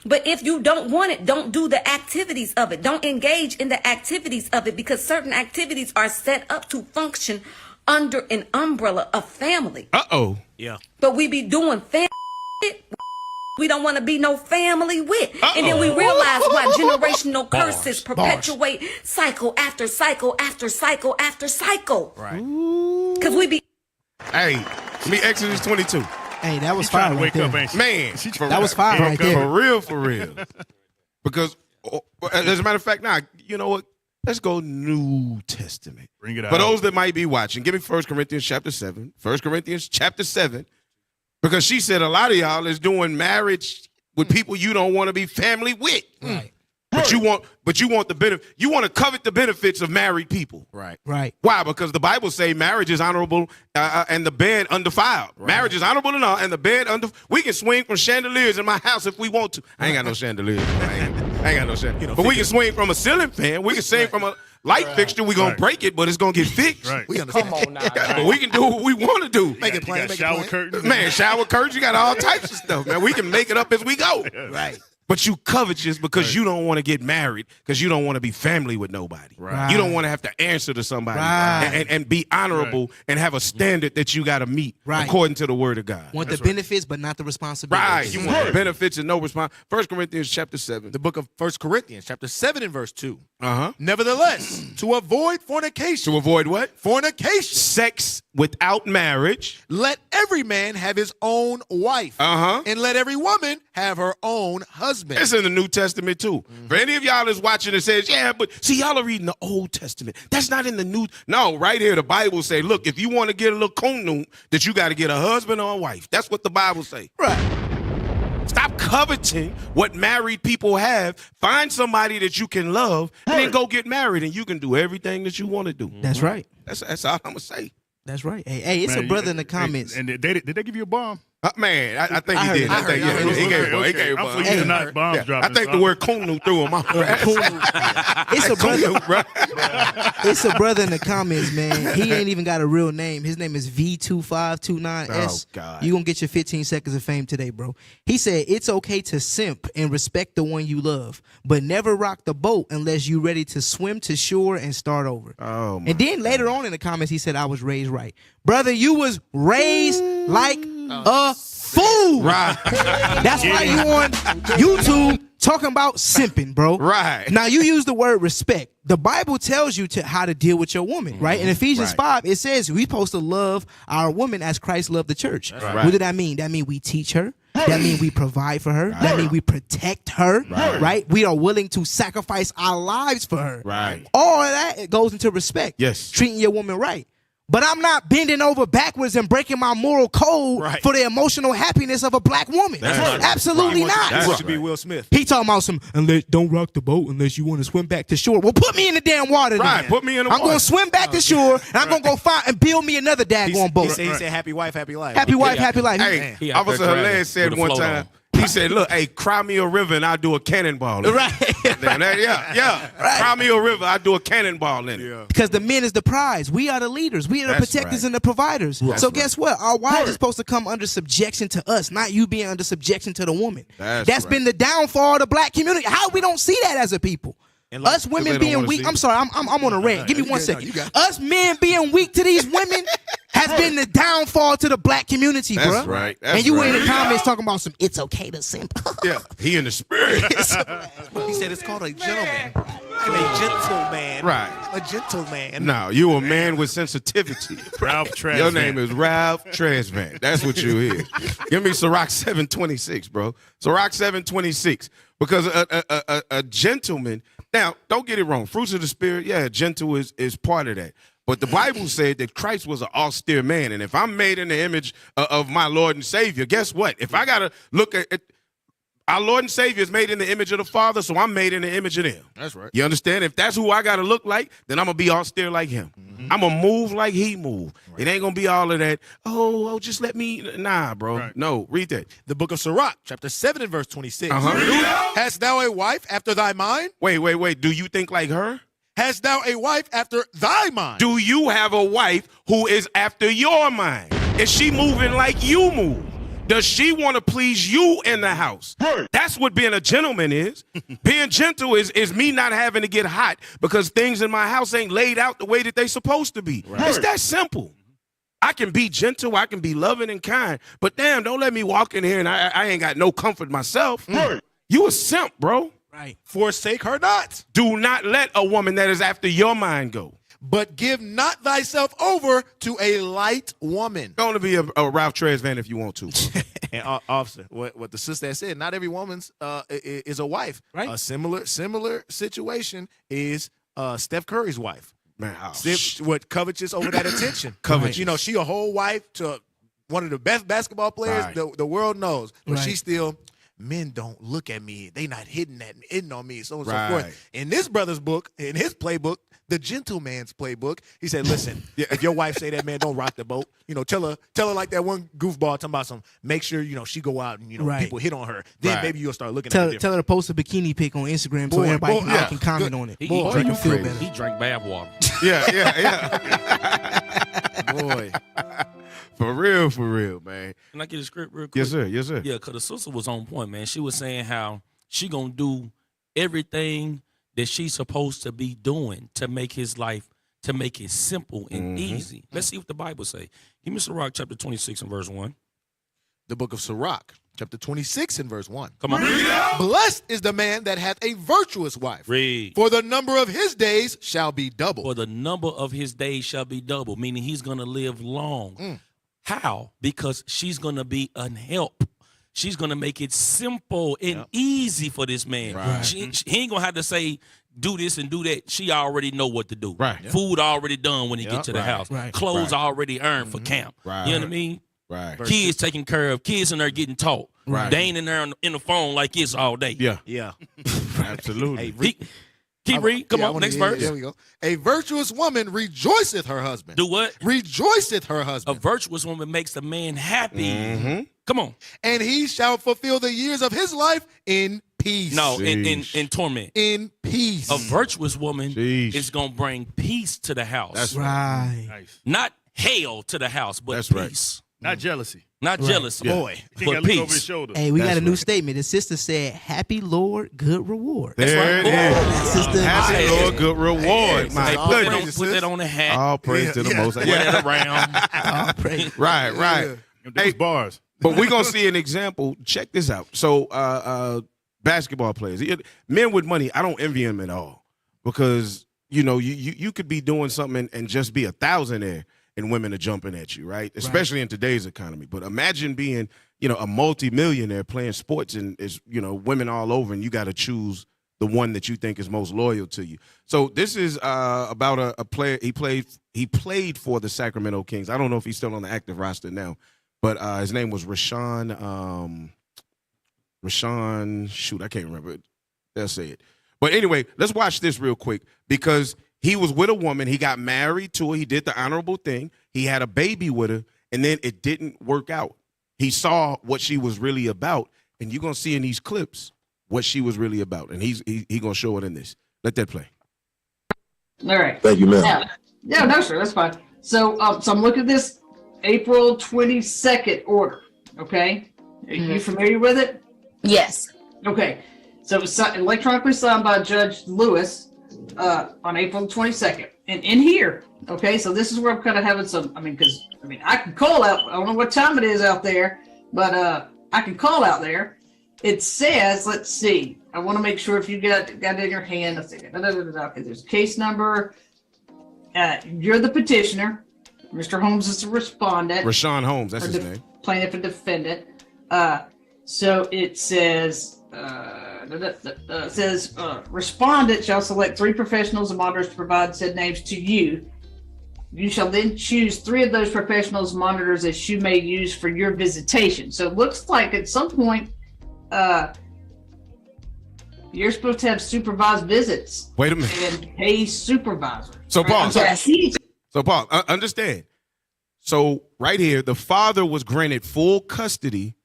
But if you don't want it, don't do the activities of it. Don't engage in the activities of it, because certain activities are set up to function under an umbrella of family. Yeah. But we be doing family we don't want to be no family with. And then we realize why generational curses perpetuate cycle after cycle after cycle after cycle. Right. Because we be... Hey, me Exodus 22. Hey, that was fire right there. Man, that was fire right there. For real. Because, as a matter of fact, now, you know what? Let's go New Testament. Bring it out. For those that might be watching, give me 1 Corinthians chapter 7. 1 Corinthians chapter 7. Because she said a lot of y'all is doing marriage with people you don't want to be family with. Right. But you want the benefit. You want to covet the benefits of married people. Right. Right. Why? Because the Bible say marriage is honorable and the bed undefiled. Right. Marriage is honorable and all, and the bed we can swing from chandeliers in my house if we want to. I ain't got no chandeliers. I ain't got no shit. But we can swing from a ceiling fan. We can swing from a light fixture. We're going to break it, but it's going to get fixed. Right. We understand. Come on now. But we can do what we want to do. Make it plain. Make it Shower plain. curtains. Man, shower curtains, you got all types of stuff, man. We can make it up as we go. Right. But you covetous because you don't want to get married, because you don't want to be family with nobody. Right. You don't want to have to answer to somebody Right. and be honorable and have a standard that you got to meet Right. according to the word of God. Want the benefits, but not the responsibilities. Right. You want the benefits and no response. 1 Corinthians chapter 7. The book of 1 Corinthians, chapter 7 and verse 2. Uh-huh. Nevertheless, to avoid fornication. To avoid what? Fornication. Sex without marriage. Let every man have his own wife. Uh-huh. And let every woman have her own husband. It's in the New Testament too. For any of y'all that's watching and says, yeah, but see, y'all are reading the Old Testament. That's not in the New. No, right here, the Bible say, look, if you want to get a little konun, that you got to get a husband or a wife. That's what the Bible say. Right. Stop coveting what married people have. Find somebody that you can love and then go get married, and you can do everything that you want to do. That's right. That's all I'm going to say. That's right. Hey, it's Man, a brother in the comments. And did they give you a bomb? Man, I think I he heard did. it. I think, I heard it. he gave Okay, He gave I'm one. for you to not bomb dropping. I think the word kunu threw him off. It's a brother. Kunu, bro. It's a brother in the comments, man. He ain't even got a real name. His name is V2529S. Oh, God. You gonna get your 15 seconds of fame today, bro. He said it's okay to simp and respect the one you love, but never rock the boat unless you ready to swim to shore and start over. Oh, my and then later on in the comments, he said I was raised right. Brother, you was raised like a fool. Right. That's why you on YouTube talking about simping, bro. Right. Now you use the word respect. The Bible tells you how to deal with your woman, right? In Ephesians 5, it says we're supposed to love our woman as Christ loved the church. Right. What did that mean? That means we teach her. That means we provide for her. That means we protect her, right? We are willing to sacrifice our lives for her. Right. All of that, it goes into respect. Yes. Treating your woman right. But I'm not bending over backwards and breaking my moral code for the emotional happiness of a black woman. That's right. Absolutely not. That should be Will Smith. He talking about don't rock the boat unless you want to swim back to shore. Well, put me in the damn water then. Right, put me in the I'm water. going to swim back to shore, and I'm going to go find and build me another daggone boat. He said happy wife, happy life. Happy wife, happy life. Hey, He out there Officer driving Hilaire said with a one float time, on. he said, look, hey, cry me a river and I'll do a cannonball in it. Right. Yeah. Cry me a river, I'll do a cannonball in it. Because the men is the prize. We are the leaders. We are the That's protectors right. and the providers. That's so right. guess what? Our wives are supposed to come under subjection to us, not you being under subjection to the woman. That's That's right. been the downfall of the black community. How we don't see that as a people? Us they women don't being wanna weak. see I'm it. sorry. I'm on a rant. Give me 1 No, second. you got it. Us men being weak to these women has been the downfall to the black community, That's bro. right. That's And you right. in the comments talking about some. It's okay to simp. Yeah, he in the spirit. He said it's called a gentleman. And a gentleman. Right. A gentleman. No, you a man with sensitivity. Ralph Tresvant. Your name is Ralph Tresvant. That's what you is. Give me Sirach 726, bro. Sirach 726. Because a gentleman, now, don't get it wrong. Fruits of the Spirit, yeah, gentle is part of that. But the Bible said that Christ was an austere man. And if I'm made in the image of my Lord and Savior, guess what? If I got to look at our Lord and Savior is made in the image of the Father, so I'm made in the image of them. That's right. You understand? If that's who I got to look like, then I'm going to be austere like him. I'm going to move like he moved. It ain't going to be all of that, oh, just let me. Nah, bro. Right. No, read that. The book of Sirach, chapter 7 and verse 26. Uh-huh. Hast thou a wife after thy mind? Wait. Do you think like her? Hast thou a wife after thy mind? Do you have a wife who is after your mind? Is she moving like you move? Does she want to please you in the house? That's what being a gentleman is. Being gentle is me not having to get hot because things in my house ain't laid out the way that they supposed to be. It's that simple. I can be gentle, I can be loving and kind, but damn, don't let me walk in here and I ain't got no comfort myself. You a simp, bro. Right. Forsake her not. Do not let a woman that is after your mind go. But give not thyself over to a light woman. Going to be a Ralph Tresvant if you want to. And officer, what the sister said, not every woman's is a wife. Right. A similar situation is Steph Curry's wife. Man, What covetous over that attention. Covetous. You know, she a whole wife to one of the best basketball players Right. the world knows, but Right. she still men don't look at me. They not hitting on me, so on and so Right. forth. In this brother's book, in his playbook, the gentleman's playbook, he said, listen, if your wife say that, man, don't rock the boat. Tell her like that one goofball talking about make sure, she go out and, Right. people hit on her. Then Right. maybe you'll start looking at it Tell her to post a bikini pic on Instagram so Boy, everybody boy, can comment on it. He Boy, drank you feel crazy. better. He drank bath water. Yeah. Boy. For real, man. Can I get a script real quick? Yes, sir. Yes, sir. Yeah, because the sister was on point, man. She was saying how she going to do everything that she's supposed to be doing to make his life, to make it simple and easy. Let's see what the Bible say. Give me Sirach chapter 26 and verse 1. The book of Sirach, chapter 26 and verse 1. Come on. Blessed is the man that hath a virtuous wife. Read. For the number of his days shall be double. For the number of his days shall be double, meaning he's going to live long. How? Because she's going to be an help. She's going to make it simple and easy for this man. Right. He ain't going to have to say, do this and do that. She already know what to do. Right. Food already done when he get to the house. Right. Clothes already earned for camp. Right. You know what I mean? Right. Kids taken care of. Kids in there getting taught. Right. They ain't in there in the phone like this all day. Yeah. Yeah. Absolutely. Keep read. Come on, next verse. There we go. A virtuous woman rejoiceth her husband. Do what? Rejoiceth her A husband. virtuous woman makes a man happy. Come on. And he shall fulfill the years of his life in peace. No, in torment. In peace. A virtuous woman Sheesh. is going to bring peace to the house. That's Right. Nice. Not hell to the house, but That's right. peace. Not jealousy. Not jealousy, Yeah. boy, He got but to look over his peace. shoulder. Hey, we got That's a new right. statement. The sister said, "Happy Lord, good reward." There it is. Sister, Happy Hey. Lord, good reward. My Hey, put goodness. that on the hat. All praise to the Most High. Wear that around. all praise. Right. Those bars. But we're going to see an example. Check this out. So, basketball players, men with money, I don't envy them at all because, you could be doing something and just be a thousandaire and women are jumping at you, right? Especially in today's economy. But imagine being, a multimillionaire playing sports and is, women all over and you got to choose the one that you think is most loyal to you. So this is about a player. He played for the Sacramento Kings. I don't know if he's still on the active roster now, but his name was Rashawn. Shoot, I can't remember it. They'll say it. But anyway, let's watch this real quick because he was with a woman. He got married to her. He did the honorable thing. He had a baby with her, and then it didn't work out. He saw what she was really about, and you're going to see in these clips what she was really about, and he's going to show it in this. Let that play. All right. Thank you, ma'am. Yeah, no, sir, that's fine. So, so I'm looking at this April 22nd order. Okay, are you familiar with it? Yes. Okay, so it was electronically signed by Judge Lewis on April 22nd, and in here. Okay, so this is where I'm kind of having some. Because I can call out. I don't know what time it is out there, but I can call out there. It says, let's see. I want to make sure if you got it in your hand. Let's see. Okay, there's a case number. You're the petitioner. Mr. Holmes is the respondent. Rashawn Holmes, that's or his name. Plaintiff and defendant. So it says, respondent shall select 3 professionals and monitors to provide said names to you. You shall then choose 3 of those professionals and monitors as you may use for your visitation. So it looks like at some point, you're supposed to have supervised visits. Wait a minute. And pay supervisor. So, Paul, Paul, understand. So, right here, the father was granted full custody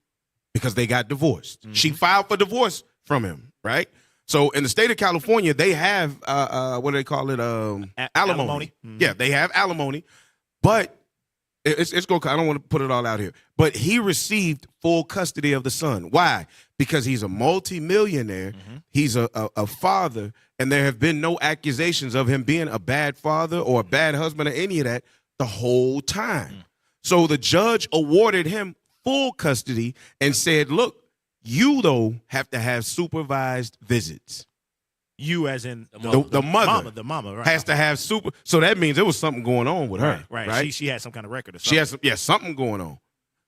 because they got divorced. She filed for divorce from him, right? So, in the state of California, they have, what do they call it? Alimony. Yeah, they have alimony. But it's going. I don't want to put it all out here. But he received full custody of the son. Why? Because he's a multimillionaire. He's a father, and there have been no accusations of him being a bad father or a bad husband or any of that the whole time. So the judge awarded him full custody and said, look, you, though, have to have supervised visits. You as in The mother. The mama, right. Has to have super. So that means there was something going on with her. Right. She had some kind of record or something. She has something going on.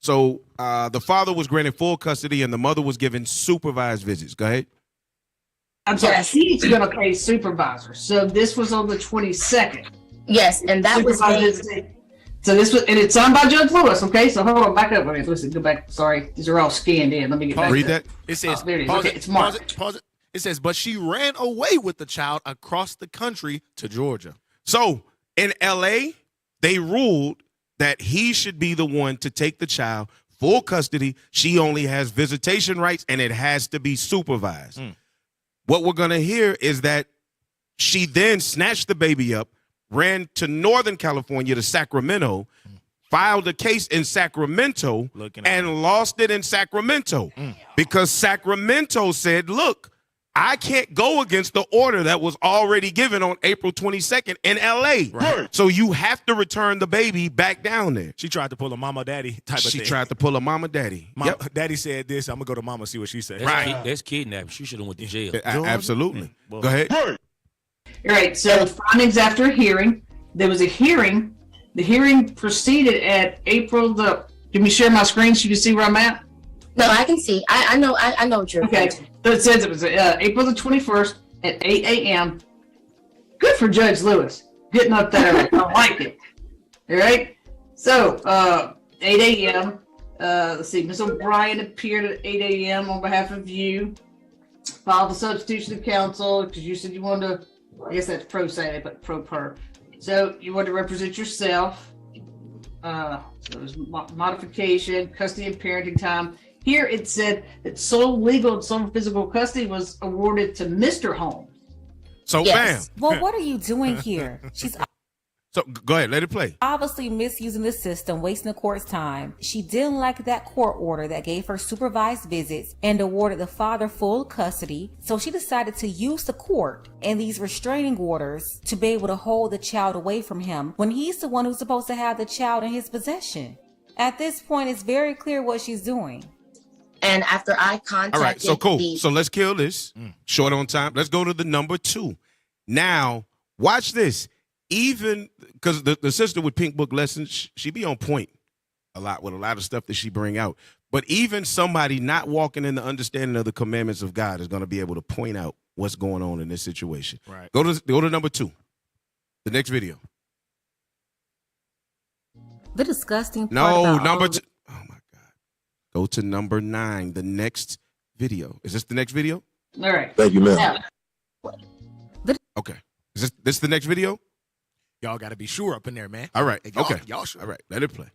So the father was granted full custody and the mother was given supervised visits. Go ahead. I'm sorry, he's going to pay supervisor. So this was on the 22nd. Yes, and that was Supervised So this was, and it's signed by Judge Lewis. Okay, so hold on, back up. Okay, listen, go back. Sorry, these are all scanned in. Let me get back. Read to that. It says, Oh, there it is. pause Okay, it, it's pause marked. it, pause it. It says, but she ran away with the child across the country to Georgia. So in LA, they ruled that he should be the one to take the child, full custody. She only has visitation rights, and it has to be supervised. What we're going to hear is that she then snatched the baby up, ran to Northern California, to Sacramento, filed a case in Sacramento, and lost it in Sacramento because Sacramento said, look, I can't go against the order that was already given on April 22nd in LA. Right. So you have to return the baby back down there. She tried to pull a mama daddy type of thing. She tried to pull a mama daddy. Daddy said this. I'm going to go to mama, see what she said. That's kidnapping. She should have went to jail. Absolutely. Well, Go ahead. All right. So findings after a hearing. There was a hearing. The hearing proceeded at April the. Can we share my screen so you can see where I'm at? No, I can see. I know what you're okay. So it says it was April the 21st at 8 a.m. Good for Judge Lewis getting up there. I like it. All right. So 8 a.m. Let's see. Ms. O'Brien appeared at 8 a.m. on behalf of you. Filed the substitution of counsel because you said you wanted to. I guess that's pro se, but pro per. So you wanted to represent yourself. So it was modification, custody and parenting time. Here it said that sole legal and sole physical custody was awarded to Mr. Holmes. So Yes. bam. Well, what are you doing here? She's So go ahead, let it play. obviously misusing the system, wasting the court's time. She didn't like that court order that gave her supervised visits and awarded the father full custody. So she decided to use the court and these restraining orders to be able to hold the child away from him when he's the one who's supposed to have the child in his possession. At this point, it's very clear what she's doing. And after I contacted All right, so cool. the- So let's kill this. Short on time. Let's go to the number 2. Now, watch this. Even because the sister with Pink Book Lessons, she be on point a lot with a lot of stuff that she bring out. But even somebody not walking in the understanding of the commandments of God is going to be able to point out what's going on in this situation. Right. Go to number 2. The next video. The disgusting part No, about number all of 2. Oh my God. Go to number 9. The next video. Is this the next video? All right. Thank you, ma'am. Okay. Is this the next video? Y'all got to be sure up in there, man. All right. Y'all, Okay. Y'all sure. All right. Let it play.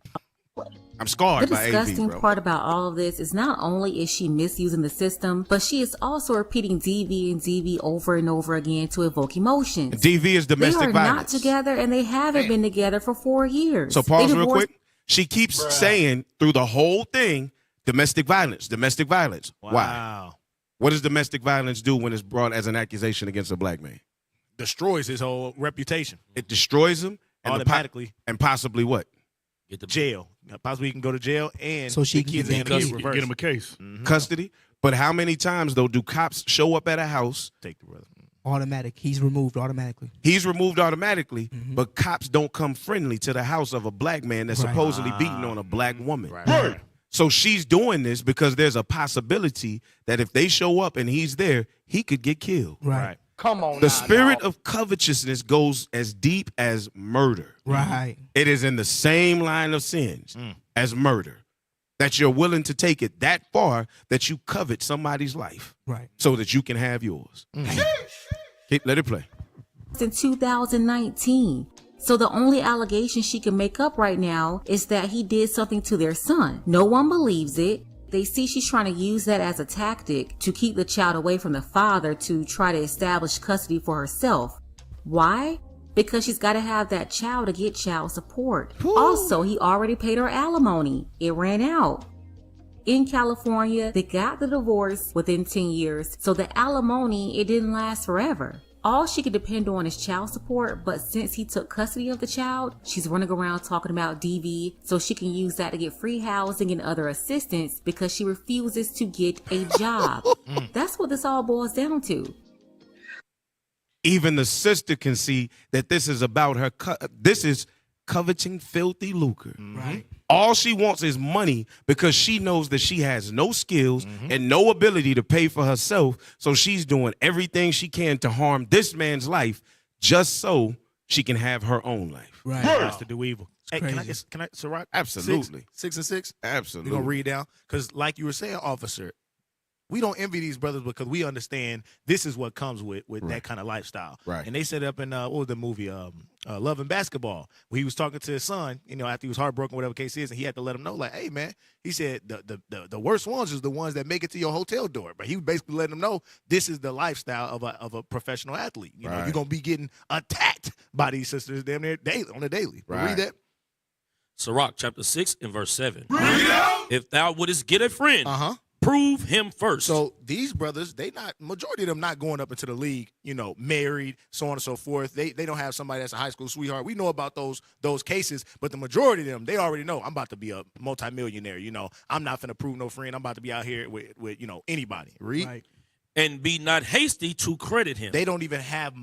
I'm The scarred by AV, disgusting bro. part about all of this is not only is she misusing the system, but she is also repeating DV and DV over and over again to evoke emotions. DV is domestic They are violence. not together, and they haven't been together for 4 years. So pause They real divorced- quick. She keeps saying through the whole thing, domestic violence, domestic violence. Why? Wow. What does domestic violence do when it's brought as an accusation against a black man? Destroys his whole reputation. It destroys him and Automatically. and possibly what? Get the jail. Possibly he can go to jail and So she the can kids get end up custody. reversed. Get him a case. Custody. But how many times though do cops show up at a house? Take the brother. Automatic. He's removed automatically. He's removed automatically, Mm-hmm. but cops don't come friendly to the house of a black man that's Right. supposedly beating on a black woman. Right. So she's doing this because there's a possibility that if they show up and he's there, he could get killed. Right. Come on. The spirit of covetousness goes as deep as murder. Right. It is in the same line of sins as murder. That you're willing to take it that far that you covet somebody's life Right. so that you can have yours. Okay, let it play. in 2019. So the only allegation she can make up right now is that he did something to their son. No one believes it. They see she's trying to use that as a tactic to keep the child away from the father to try to establish custody for herself. Why? Because she's got to have that child to get child support. Also, he already paid her alimony. It ran out. In California, they got the divorce within 10 years, so the alimony, it didn't last forever. All she could depend on is child support, but since he took custody of the child, she's running around talking about DV so she can use that to get free housing and other assistance because she refuses to get a job. That's what this all boils down to. Even the sister can see that this is about her. This is coveting filthy lucre. Right. All she wants is money because she knows that she has no skills and no ability to pay for herself. So she's doing everything she can to harm this man's life just so she can have her own life. Right. Has to do evil. Hey, crazy. can I, Ciroc? Absolutely. 6 and 6? Absolutely. We're going to read down. Because like you were saying, officer, we don't envy these brothers because we understand this is what comes with that kind of lifestyle. Right. And they set up in, what was the movie? Love and Basketball, where he was talking to his son, after he was heartbroken, whatever case is, and he had to let him know, like, hey, man, he said the worst ones is the ones that make it to your hotel door. But he was basically letting them know this is the lifestyle of a professional athlete. You're going to be getting attacked by these sisters damn near daily, on a daily. Right. Read that. Sirach chapter 6 and verse 7. If thou wouldest get a friend, prove him first. So these brothers, majority of them not going up into the league, married, so on and so forth. They don't have somebody that's a high school sweetheart. We know about those cases, but the majority of them, they already know I'm about to be a multimillionaire. I'm not finna prove no friend. I'm about to be out here with anybody. Read. Right. And be not hasty to credit him. They don't even have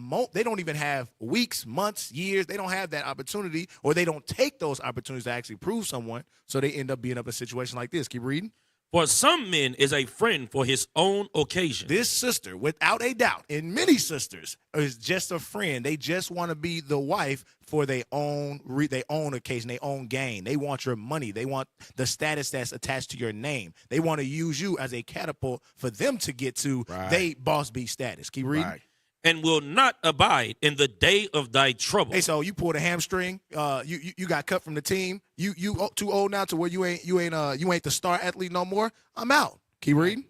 weeks, months, years. They don't have that opportunity, or they don't take those opportunities to actually prove someone. So they end up being up in a situation like this. Keep reading. For some men is a friend for his own occasion. This sister, without a doubt, and many sisters, is just a friend. They just want to be the wife for their own occasion, their own gain. They want your money. They want the status that's attached to your name. They want to use you as a catapult for them to get to they boss B status. Keep reading. Right. And will not abide in the day of thy trouble. Hey, so you pulled a hamstring. You got cut from the team. You too old now to where you ain't the star athlete no more. I'm out. Keep reading.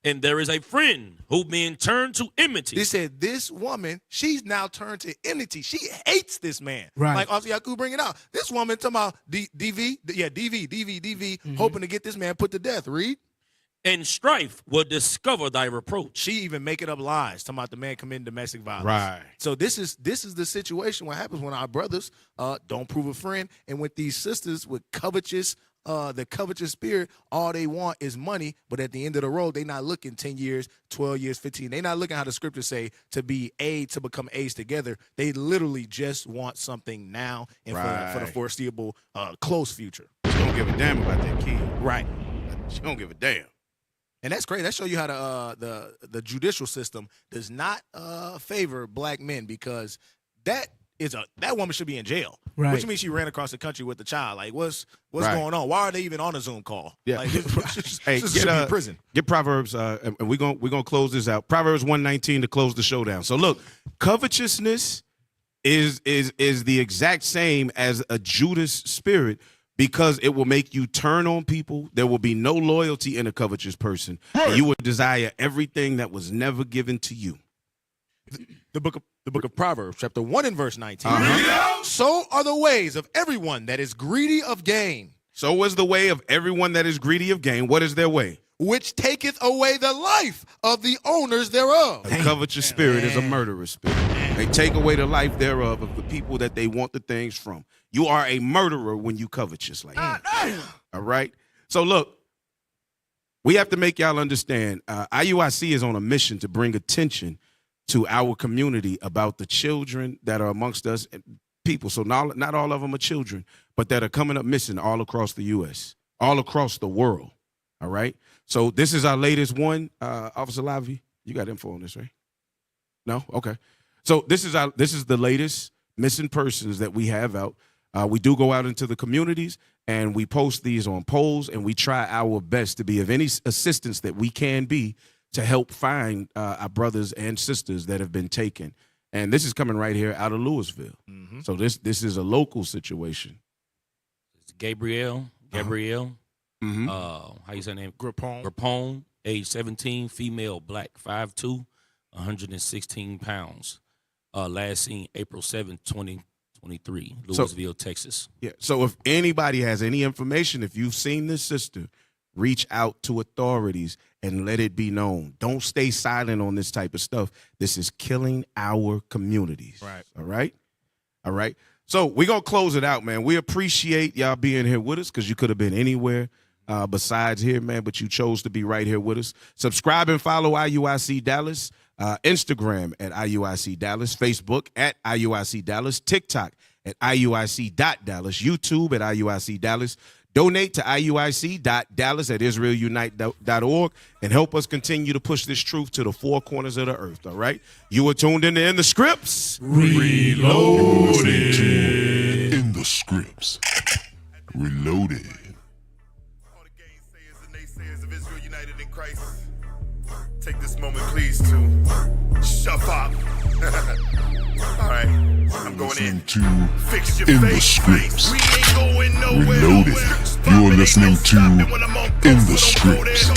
And there is a friend who being turned to enmity. They said this woman, she's now turned to enmity. She hates this man. Right. Like Officer Yaku bring it out. This woman talking about DV, hoping to get this man put to death. Read. And strife will discover thy reproach. She even making up lies talking about the man committing domestic violence. Right. So this is the situation. What happens when our brothers don't prove a friend, and with these sisters with the covetous spirit, all they want is money. But at the end of the road, they not looking 10 years, 12 years, 15. They not looking how the scriptures say to become A's together. They literally just want something now and for the foreseeable close future. She don't give a damn about that kid. Right. She don't give a damn. And that's great. That shows you how the judicial system does not favor black men, because that woman should be in jail. Right. Which means she ran across the country with the child. Like, what's Right. going on? Why are they even on a Zoom call? Yeah. Like, Hey, this should be in prison. Get Proverbs, and we're gonna close this out. Proverbs 1:19 to close the showdown. So look, covetousness is the exact same as a Judas spirit, because it will make you turn on people. There will be no loyalty in a covetous person. And you will desire everything that was never given to you. The book of Proverbs, chapter 1 and verse 19. So are the ways of everyone that is greedy of gain. So is the way of everyone that is greedy of gain. What is their way? Which taketh away the life of the owners thereof. A covetous spirit is a murderous spirit. They take away the life thereof of the people that they want the things from. You are a murderer when you covetous like that. All right? So look, we have to make y'all understand, IUIC is on a mission to bring attention to our community about the children that are amongst us, people. So not all of them are children, but that are coming up missing all across the U.S., all across the world. All right? So this is our latest one. Officer Lavi, you got info on this, right? No? Okay. So this is the latest missing persons that we have out. We do go out into the communities, and we post these on polls, and we try our best to be of any assistance that we can be to help find our brothers and sisters that have been taken. And this is coming right here out of Louisville. Mm-hmm. So this is a local situation. It's Gabrielle. Mm-hmm. How you say her name? Grappone, age 17, female, black, 5'2", 116 pounds. Last seen April 7th, 2023, Louisville, Texas. Yeah. So if anybody has any information, if you've seen this sister, reach out to authorities and let it be known. Don't stay silent on this type of stuff. This is killing our communities. Right. All right. So we're going to close it out, man. We appreciate y'all being here with us, because you could have been anywhere besides here, man, but you chose to be right here with us. Subscribe and follow IUIC Dallas, Instagram at IUIC Dallas, Facebook at IUIC Dallas, TikTok at IUIC.Dallas, YouTube at IUIC Dallas. Donate to iuic.dallas@israelunite.org and help us continue to push this truth to the four corners of the earth, all right? You are tuned in the Scripts. Reloaded. In the Scripts. Reloaded. Take this moment, please, to shut up. All right, I'm going in. Fix your In face. the Scripts. We ain't going nowhere. Reloaded. You are listening to In the Scripts.